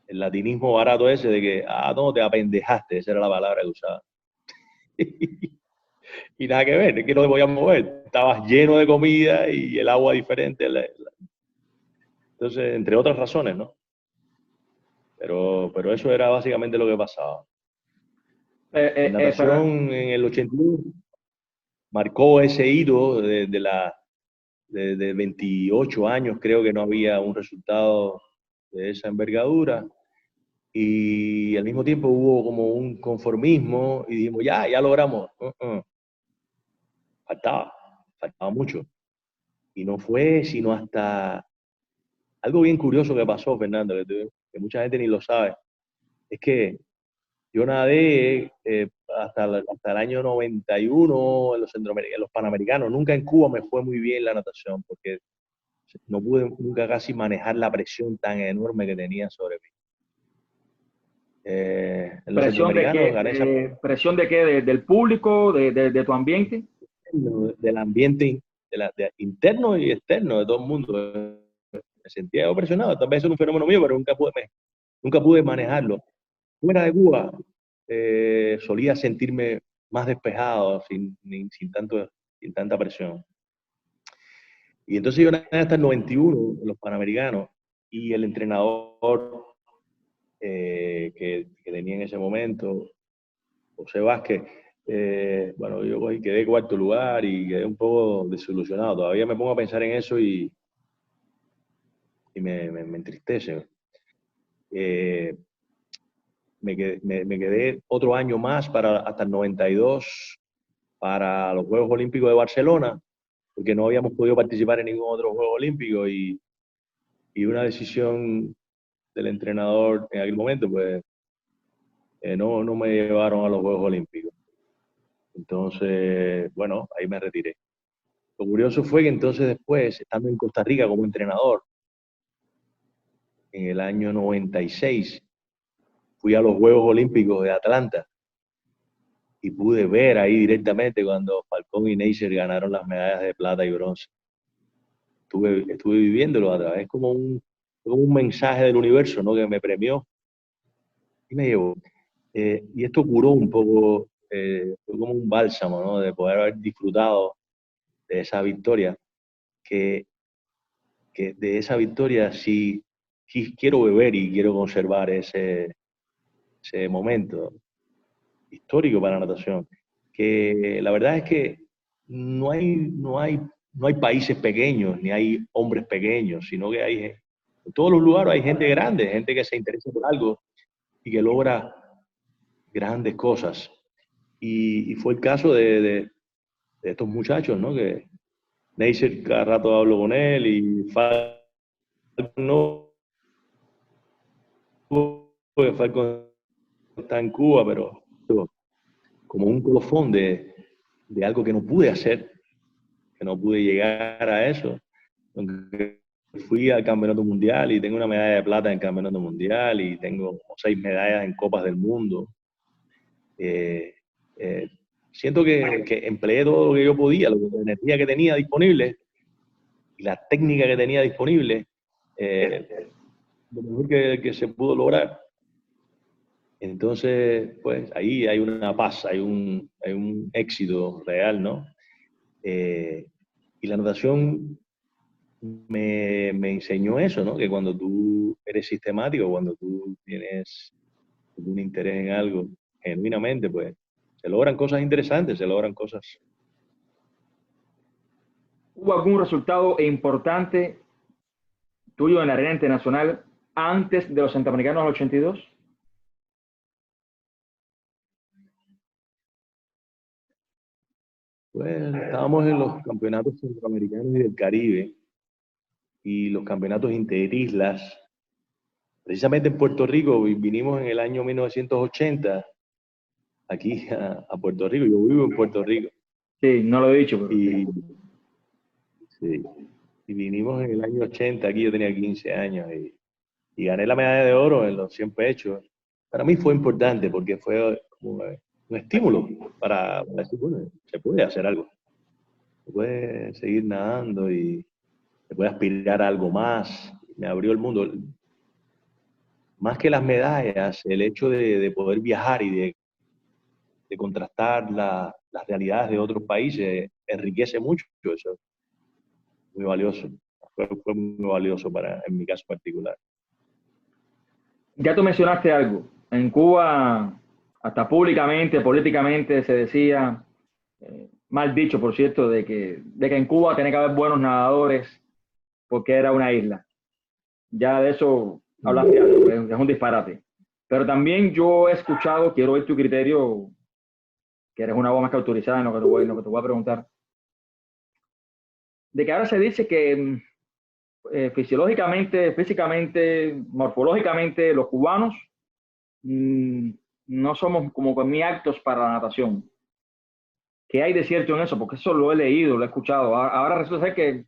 latinismo barato ese de que, no, te apendejaste, esa era la palabra que usaba. Y nada que ver, es que no te podías mover, estabas lleno de comida y el agua diferente. Entonces, entre otras razones, ¿no? Pero eso era básicamente lo que pasaba. La natación en el 81 marcó ese hito de 28 años, creo que no había un resultado de esa envergadura. Y al mismo tiempo hubo como un conformismo y dijimos, ya logramos. Faltaba mucho. Y no fue sino hasta algo bien curioso que pasó, Fernando, que mucha gente ni lo sabe. Es que yo nadé hasta el año 91 en los Panamericanos. Nunca en Cuba me fue muy bien la natación porque no pude nunca casi manejar la presión tan enorme que tenía sobre mí. En los Centroamericanos gané esa... ¿Presión de qué? ¿Del público? ¿De tu ambiente? Del ambiente interno y externo de todo el mundo. Me sentía presionado. Tal vez eso es un fenómeno mío, pero nunca pude manejarlo. Fuera de Cuba, solía sentirme más despejado, sin tanta presión. Y entonces yo nadé hasta el 91 en los Panamericanos y el entrenador que tenía en ese momento, José Vázquez, bueno, yo quedé cuarto lugar y quedé un poco desilusionado. Todavía me pongo a pensar en eso y me entristece. Me quedé otro año más hasta el 92 para los Juegos Olímpicos de Barcelona, porque no habíamos podido participar en ningún otro Juego Olímpico y una decisión del entrenador en aquel momento, pues no me llevaron a los Juegos Olímpicos. Entonces, bueno, ahí me retiré. Lo curioso fue que entonces después, estando en Costa Rica como entrenador, en el año 96, fui a los Juegos Olímpicos de Atlanta y pude ver ahí directamente cuando Falcón y Neisser ganaron las medallas de plata y bronce. Estuve viviéndolo a través, como un mensaje del universo, ¿no? Que me premió y me llevó. Y esto curó un poco, fue como un bálsamo, ¿no? De poder haber disfrutado de esa victoria, que de esa victoria sí quiero beber y quiero conservar ese momento histórico para la natación. Que la verdad es que no hay países pequeños, ni hay hombres pequeños, sino que hay, en todos los lugares hay gente grande, gente que se interesa por algo y que logra grandes cosas. Y fue el caso de estos muchachos, ¿no? Que Neisser, cada rato hablo con él, y Falcon no, porque Falcon está en Cuba, pero como un colofón de algo que no pude hacer, que no pude llegar a eso. Aunque fui al campeonato mundial y tengo una medalla de plata en el campeonato mundial y tengo 6 medallas en copas del mundo. Siento que empleé todo lo que yo podía, la energía que tenía disponible y la técnica que tenía disponible, lo mejor que se pudo lograr. Entonces, pues ahí hay una paz, hay un éxito real, ¿no? Y la natación me enseñó eso, ¿no? Que cuando tú eres sistemático, cuando tú tienes un interés en algo genuinamente, pues se logran cosas interesantes, se logran cosas. ¿Hubo algún resultado importante tuyo en la arena internacional antes de los Centroamericanos del 82? Pues estábamos en los campeonatos centroamericanos y del Caribe y los campeonatos interislas. Precisamente en Puerto Rico, vinimos en el año 1980 aquí a Puerto Rico. Yo vivo en Puerto Rico. Sí, no lo he dicho, pero... Sí, y vinimos en el año 80, aquí yo tenía 15 años y gané la medalla de oro en los 100 pechos. Para mí fue importante porque fue como un estímulo para decir, bueno, se puede hacer algo. Se puede seguir nadando y se puede aspirar a algo más. Me abrió el mundo. Más que las medallas, el hecho de poder viajar y de contrastar las realidades de otros países enriquece mucho eso. Muy valioso. Fue muy valioso en mi caso particular. Ya tú mencionaste algo. En Cuba, hasta públicamente, políticamente, se decía, mal dicho, por cierto, de que en Cuba tenía que haber buenos nadadores porque era una isla. Ya de eso hablaste algo, es un disparate. Pero también yo he escuchado, quiero oír tu criterio, que eres una voz más que autorizada en lo que te voy a preguntar, de que ahora se dice que fisiológicamente, físicamente, morfológicamente, los cubanos no somos como muy aptos para la natación. ¿Qué hay de cierto en eso? Porque eso lo he leído, lo he escuchado. Ahora resulta ser que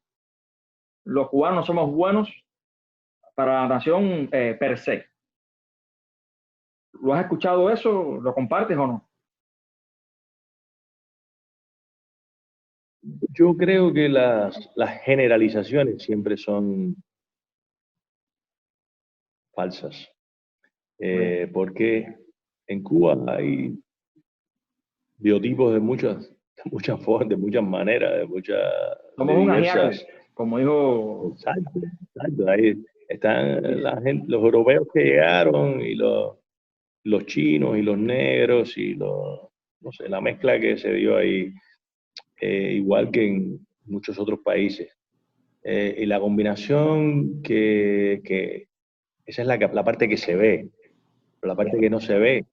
los cubanos no somos buenos para la natación per se. ¿Lo has escuchado eso? ¿Lo compartes o no? Yo creo que las generalizaciones siempre son falsas. Porque en Cuba hay biotipos de muchas formas, de muchas maneras, de Somos un ajiaco, como dijo... Exacto. Ahí están los europeos que llegaron y los chinos y los negros y no sé, la mezcla que se dio ahí, igual que en muchos otros países. Y la combinación que esa es la parte que se ve, pero la parte que no se ve,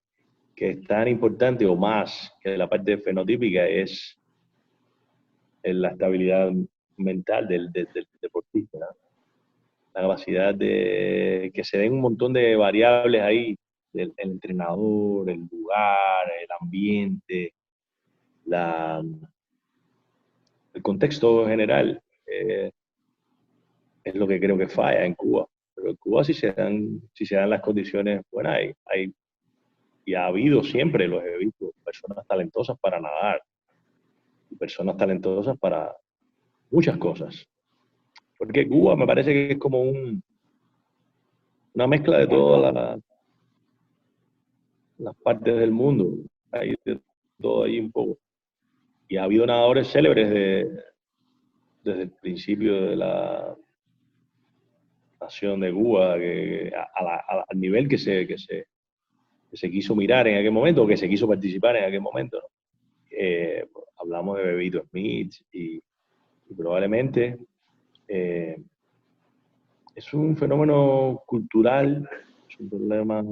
que es tan importante o más que la parte fenotípica, es la estabilidad mental del deportista, ¿no? La capacidad de que se den un montón de variables ahí, el entrenador, el lugar, el ambiente, el contexto general, es lo que creo que falla en Cuba. Pero en Cuba si se dan las condiciones buenas, y ha habido siempre, los he visto, personas talentosas para nadar y personas talentosas para muchas cosas. Porque Cuba me parece que es como una mezcla de todas las partes del mundo. Hay de todo ahí un poco. Y ha habido nadadores célebres desde el principio de la nación de Cuba, que al nivel que se quiso mirar en aquel momento, o que se quiso participar en aquel momento, ¿no? Hablamos de Bebito Smith y probablemente es un fenómeno cultural, es un problema,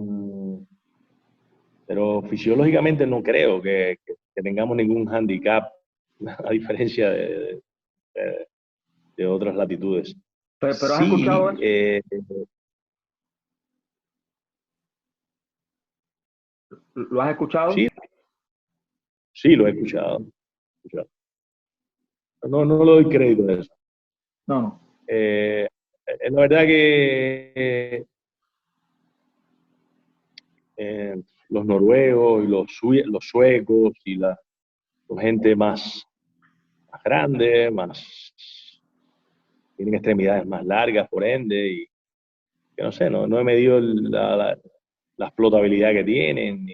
pero fisiológicamente no creo que tengamos ningún handicap, a diferencia de otras latitudes. Pero ¿has escuchado eso? ¿Lo has escuchado? Sí, sí, lo he escuchado. No, no le doy crédito a eso. No, no. La verdad que los noruegos y los suecos y la gente más grande, tienen extremidades más largas, por ende, y que no sé, no he medido la explotabilidad que tienen,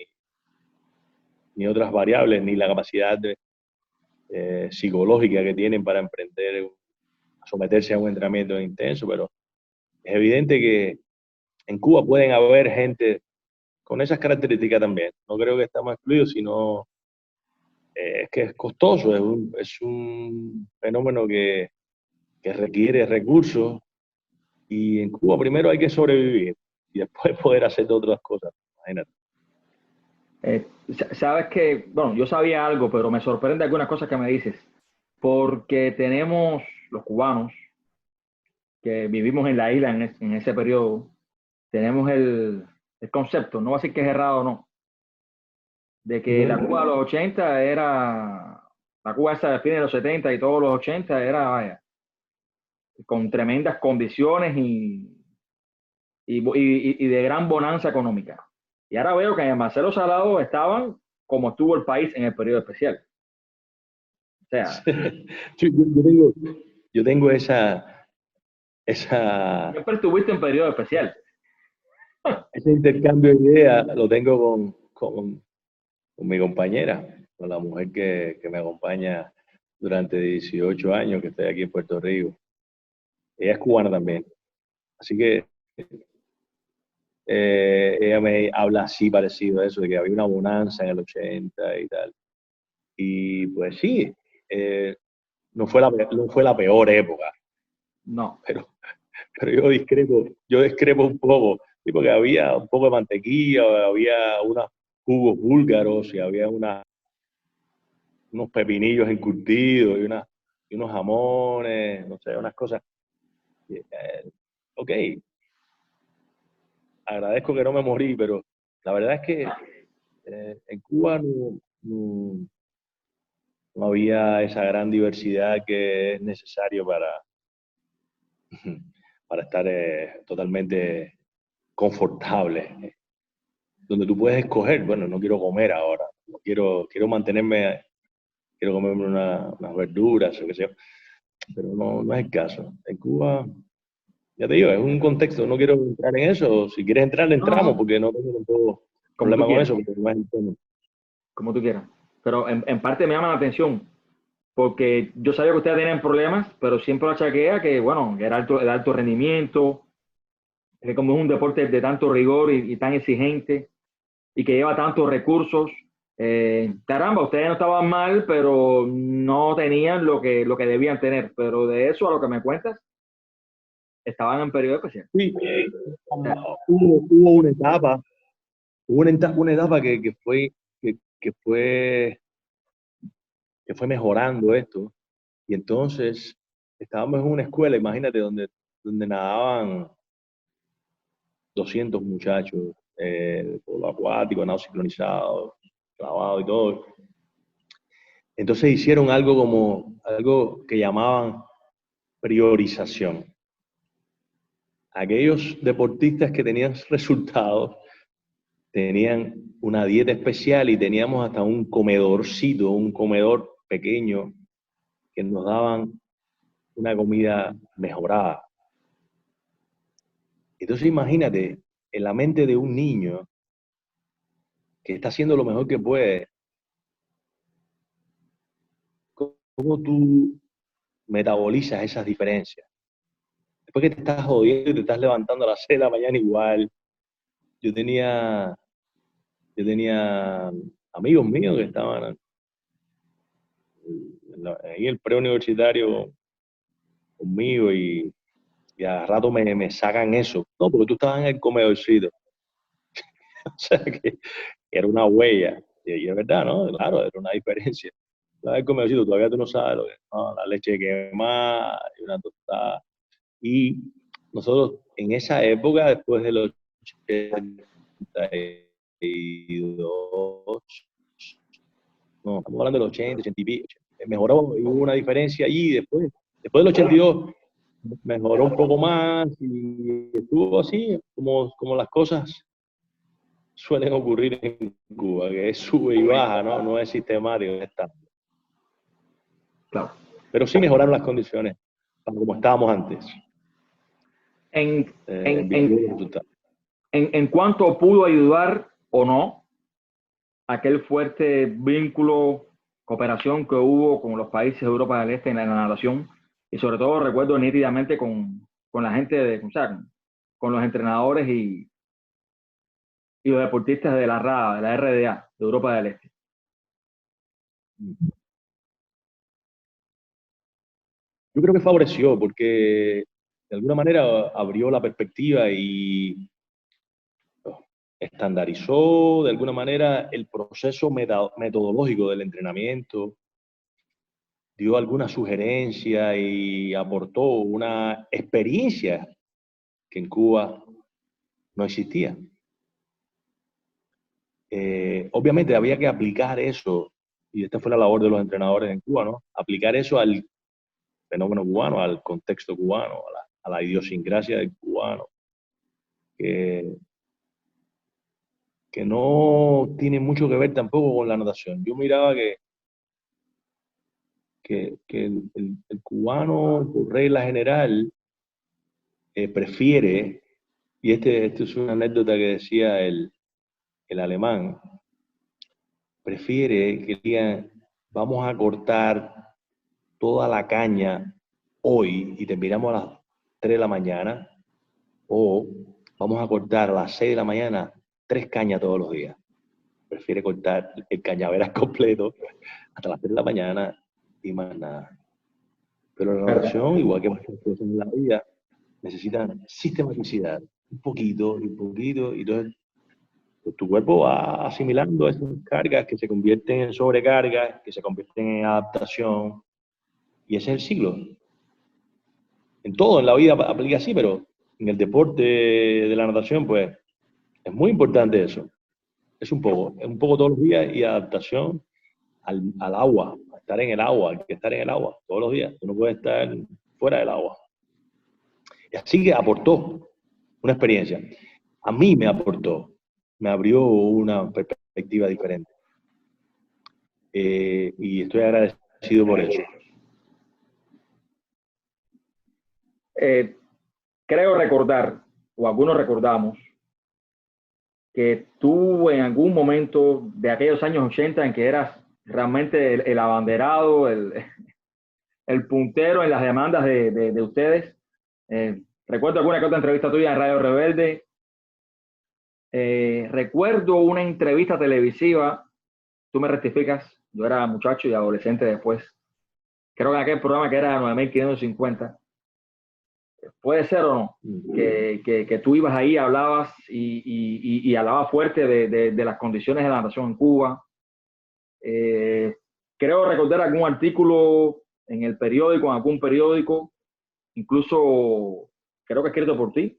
ni otras variables, ni la capacidad psicológica que tienen para emprender, someterse a un entrenamiento intenso, pero es evidente que en Cuba pueden haber gente con esas características también. No creo que estamos excluidos, sino es que es costoso, es un fenómeno que requiere recursos, y en Cuba primero hay que sobrevivir y después poder hacer otras cosas. Imagínate. Sabes que, bueno, yo sabía algo, pero me sorprende algunas cosas que me dices, porque tenemos los cubanos que vivimos en la isla en ese periodo, tenemos el concepto, no voy a decir que es errado o no, de que la Cuba de los 80 era, la Cuba esa de fines de los 70 y todos los 80 era, vaya, con tremendas condiciones y de gran bonanza económica. Y ahora veo que en Marcelo Salado estaban como estuvo el país en el periodo especial. O sea, yo tengo esa, siempre estuviste en periodo especial. ese intercambio de ideas, lo tengo con mi compañera, con la mujer que me acompaña durante 18 años que estoy aquí en Puerto Rico. Ella es cubana también. Así que ella me habla así parecido a eso, de que había una bonanza en el 80 y tal. Y pues sí, no fue la peor época, No. pero yo discrepo un poco, sí, porque había un poco de mantequilla, había unos jugos búlgaros y había unos pepinillos encurtidos y unos jamones, no sé, unas cosas. Ok, agradezco que no me morí, pero la verdad es que en Cuba no había esa gran diversidad que es necesario para estar totalmente confortable, donde tú puedes escoger, bueno, no quiero comer ahora, quiero comerme unas verduras o qué sé yo, pero no es el caso. En Cuba, ya te digo, es un contexto, no quiero entrar en eso, si quieres entrar, entramos, porque no tengo tampoco Como tú problema con quieras, eso, porque no es el tema. como tú quieras. Pero en parte me llama la atención, porque yo sabía que ustedes tenían problemas, pero siempre lo achaqué a que, bueno, que era de alto rendimiento, que como es un deporte de tanto rigor y tan exigente y que lleva tantos recursos, caramba, ustedes no estaban mal, pero no tenían lo que debían tener. Pero de eso a lo que me cuentas, estaban en periodo especial. Sí, O sea, hubo una etapa que fue mejorando esto, y entonces estábamos en una escuela, imagínate, donde nadaban 200 muchachos, polo acuático, nado sincronizado, clavado y todo. Entonces hicieron algo que llamaban priorización. Aquellos deportistas que tenían resultados tenían una dieta especial, y teníamos hasta un comedorcito, un comedor pequeño, que nos daban una comida mejorada. Entonces imagínate, en la mente de un niño, que está haciendo lo mejor que puede, ¿cómo tú metabolizas esas diferencias? Después que te estás jodiendo y te estás levantando a las 6 de la mañana igual. Yo tenía amigos míos que estaban ahí en el preuniversitario conmigo y a rato me sacan eso. No, porque tú estabas en el comedorcito. O sea que era una huella. Y es verdad, ¿no? Claro, era una diferencia. La del comedorcito, todavía tú no sabes lo que es, ¿no? La leche quemada y una tostada. Y nosotros en esa época, después de los 82, no, estamos hablando de los 80, 80 y pico, mejoró, hubo una diferencia allí, después del 82 mejoró un poco más y estuvo así, como las cosas suelen ocurrir en Cuba, que es sube y baja, ¿no? No es sistemático, es estándar. Claro. Pero sí mejoraron las condiciones, como estábamos antes. En cuanto pudo ayudar o no aquel fuerte vínculo, cooperación que hubo con los países de Europa del Este en la natación, y sobre todo recuerdo nítidamente con la gente o sea, con los entrenadores y los deportistas de la RADA, de la RDA, de Europa del Este. Yo creo que favoreció porque de alguna manera abrió la perspectiva y estandarizó de alguna manera el proceso metodológico del entrenamiento, dio alguna sugerencia y aportó una experiencia que en Cuba no existía. Obviamente había que aplicar eso, y esta fue la labor de los entrenadores en Cuba, ¿no? Aplicar eso al fenómeno cubano, al contexto cubano, a la idiosincrasia del cubano, que no tiene mucho que ver tampoco con la natación. Yo miraba que el cubano, por regla general, prefiere, y esto es una anécdota que decía el alemán, prefiere que digan, vamos a cortar toda la caña hoy y terminamos a las 3 de la mañana, o vamos a cortar a las 6 de la mañana 3 cañas todos los días. Prefiere cortar el cañaveral completo hasta las 3 de la mañana y más nada. Pero la natación, igual que muchas cosas en la vida, necesitan sistematicidad, un poquito, y entonces pues, tu cuerpo va asimilando esas cargas que se convierten en sobrecargas, que se convierten en adaptación, y ese es el ciclo. En todo, en la vida aplica así, pero en el deporte de la natación, pues, es muy importante eso. Es un poco todos los días y adaptación al agua, a estar en el agua, hay que estar en el agua todos los días, tú no puedes estar fuera del agua. Y así que aportó una experiencia. A mí me aportó, me abrió una perspectiva diferente. Y estoy agradecido por eso. Creo recordar, o algunos recordamos, que tú en algún momento de aquellos años 80 en que eras realmente el abanderado, el puntero en las demandas de ustedes. Recuerdo alguna que otra entrevista tuya en Radio Rebelde. Recuerdo una entrevista televisiva, tú me rectificas, yo era muchacho y adolescente después. Creo que en aquel programa que era 9550. Puede ser o no, que tú ibas ahí, hablabas y hablabas fuerte de las condiciones de la natación en Cuba. Creo recordar algún artículo en el periódico, en algún periódico, incluso creo que escrito por ti,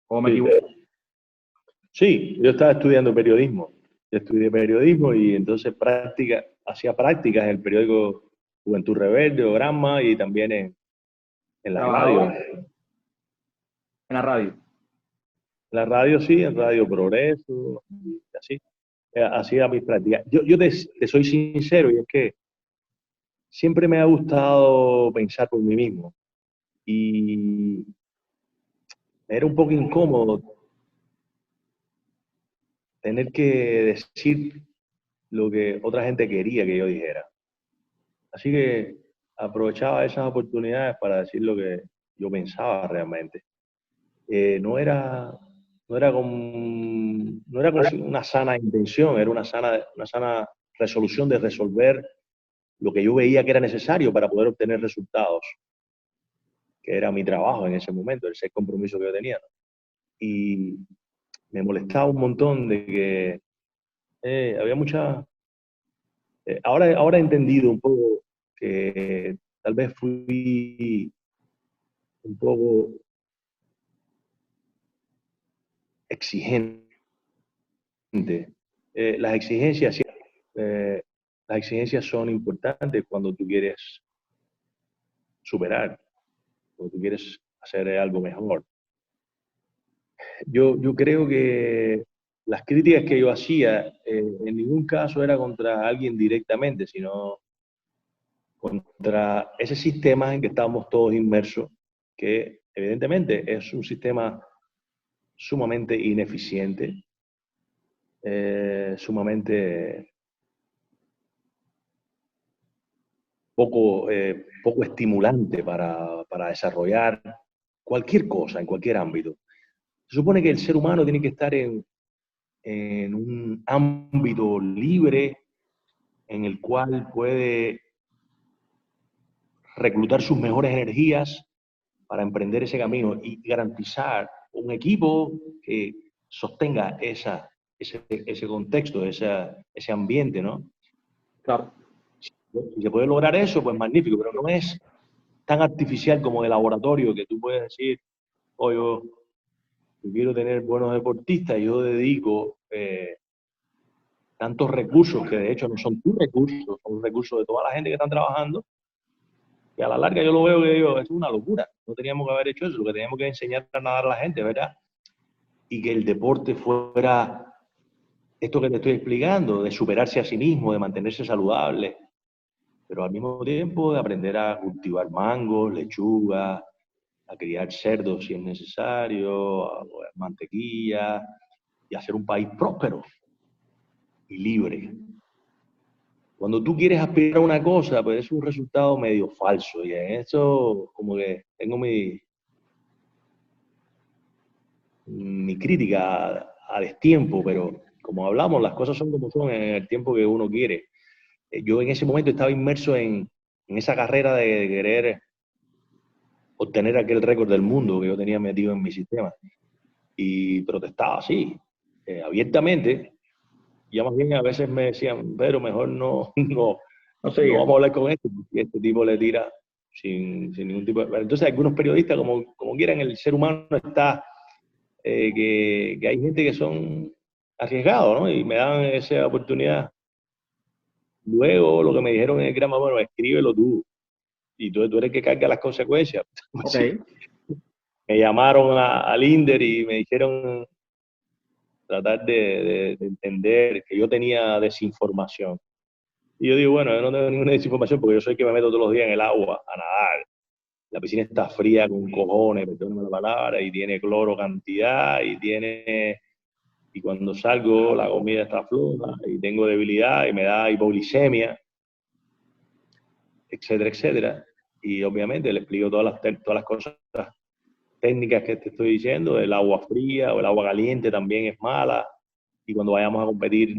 ¿o me equivoco? Sí, yo estaba estudiando periodismo. Yo estudié periodismo y entonces hacía prácticas en el periódico Juventud Rebelde o Granma y también en la radio. En la radio. En la radio sí, en Radio Progreso, y así. Hacía mis prácticas. Yo te soy sincero y es que siempre me ha gustado pensar por mí mismo. Y era un poco incómodo tener que decir lo que otra gente quería que yo dijera. Así que aprovechaba esas oportunidades para decir lo que yo pensaba realmente. No era con una sana intención, era una sana resolución de resolver lo que yo veía que era necesario para poder obtener resultados, que era mi trabajo en ese momento, ese compromiso que yo tenía, ¿no? Y me molestaba un montón de que había mucha... ahora he entendido un poco que tal vez fui un poco exigente. Las exigencias, las exigencias son importantes cuando tú quieres superar, cuando tú quieres hacer algo mejor. Yo creo que las críticas que yo hacía en ningún caso era contra alguien directamente, sino contra ese sistema en que estábamos todos inmersos, que evidentemente es un sistema sumamente ineficiente, sumamente poco estimulante para desarrollar cualquier cosa, en cualquier ámbito. Se supone que el ser humano tiene que estar en un ámbito libre en el cual puede reclutar sus mejores energías para emprender ese camino y garantizar un equipo que sostenga ese contexto, ese ambiente, ¿no? Claro. Si se puede lograr eso, pues magnífico, pero no es tan artificial como de laboratorio que tú puedes decir, oh, yo quiero tener buenos deportistas y yo dedico tantos recursos, que de hecho no son tus recursos, son recursos de toda la gente que están trabajando, que a la larga yo lo veo que digo, es una locura. No teníamos que haber hecho eso, lo que teníamos que enseñar a nadar a la gente, ¿verdad? Y que el deporte fuera esto que te estoy explicando, de superarse a sí mismo, de mantenerse saludable, pero al mismo tiempo de aprender a cultivar mangos, lechuga, a criar cerdos si es necesario, a mantequilla, y hacer un país próspero y libre. Cuando tú quieres aspirar a una cosa, pues es un resultado medio falso, y en eso como que tengo mi crítica a destiempo, pero como hablamos, las cosas son como son en el tiempo que uno quiere. Yo en ese momento estaba inmerso en esa carrera de querer obtener aquel récord del mundo que yo tenía metido en mi sistema, y protestaba así, abiertamente. Ya más bien a veces me decían, pero mejor no vamos a hablar con este, porque este tipo le tira sin ningún tipo de... Entonces algunos periodistas, como quieran, el ser humano está, que hay gente que son arriesgados, ¿no? Y me dan esa oportunidad. Luego lo que me dijeron en el grama, bueno, escríbelo tú, y tú eres el que carga las consecuencias. Okay. Me llamaron al INDER y me dijeron tratar de entender que yo tenía desinformación. Y yo digo, bueno, yo no tengo ninguna desinformación porque yo soy el que me meto todos los días en el agua a nadar. La piscina está fría con cojones, perdóname la palabra, y tiene cloro cantidad, y cuando salgo la comida está floja, y tengo debilidad, y me da hipoglicemia, etcétera, etcétera. Y obviamente le explico todas las cosas técnicas que te estoy diciendo, el agua fría o el agua caliente también es mala, y cuando vayamos a competir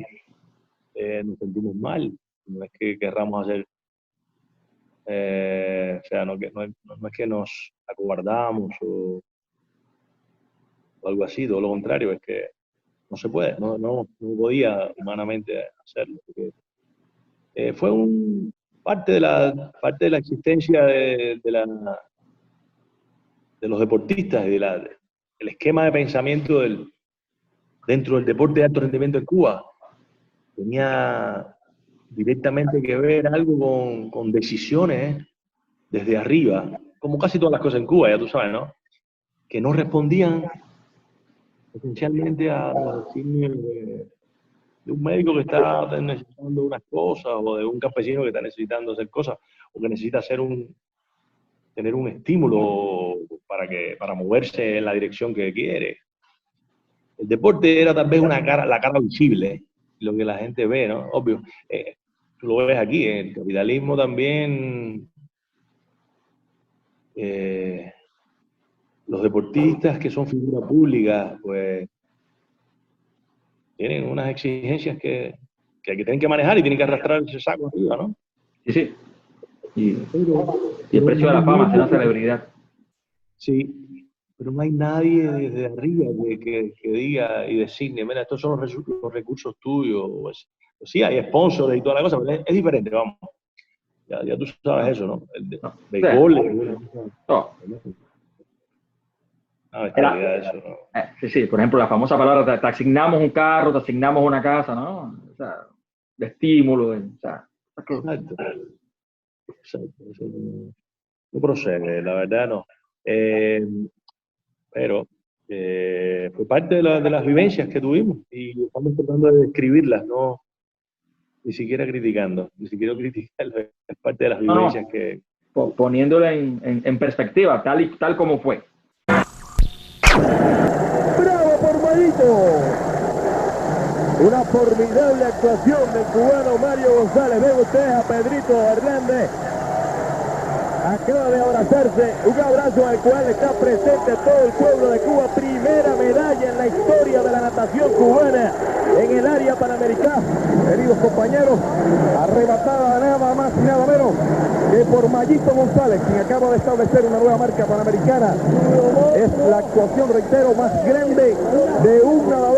nos sentimos mal. No es que querramos hacer, o sea, no es que nos acobardamos o algo así, todo lo contrario, es que no se puede, no podía humanamente hacerlo. Porque, fue parte de la existencia de los deportistas y del esquema de pensamiento dentro del deporte de alto rendimiento en Cuba. Tenía directamente que ver algo con decisiones desde arriba, como casi todas las cosas en Cuba, ya tú sabes, ¿no? Que no respondían esencialmente a los designios de un médico que está necesitando unas cosas, o de un campesino que está necesitando hacer cosas, o que necesita tener un estímulo para moverse en la dirección que quiere. el deporte era tal vez la cara visible, lo que la gente ve, ¿no? Obvio. Tú lo ves aquí, en el capitalismo también. Los deportistas que son figuras públicas, pues tienen unas exigencias que tienen que manejar y tienen que arrastrar ese saco arriba, ¿no? Sí, sí. Y el precio de la fama, ser una celebridad. Sí, pero no hay nadie desde arriba que diga y designe, mira, estos son los recursos tuyos. Pues, sí, hay sponsors y toda la cosa, pero es diferente, vamos. Ya tú sabes eso, ¿no? El béisbol. No. Eso, ¿no? Sí, por ejemplo, la famosa palabra, te asignamos un carro, te asignamos una casa, ¿no? O sea, de estímulo, o sea. Exacto. Eso no procede, la verdad no. Pero fue parte de las vivencias que tuvimos y estamos tratando de describirlas, no ni siquiera criticando, ni siquiera criticarlo, es parte de las vivencias que... Poniéndola en perspectiva, tal como fue. ¡Bravo por Mayito! Una formidable actuación del cubano Mario González. Ven ustedes a Pedrito Hernández. Acaba de abrazarse, un abrazo al cual está presente todo el pueblo de Cuba. Primera medalla en la historia de la natación cubana en el área panamericana. Queridos compañeros, arrebatada nada más y nada menos que por Mayito González, quien acaba de establecer una nueva marca panamericana. Es la actuación, reitero, más grande de un nadador.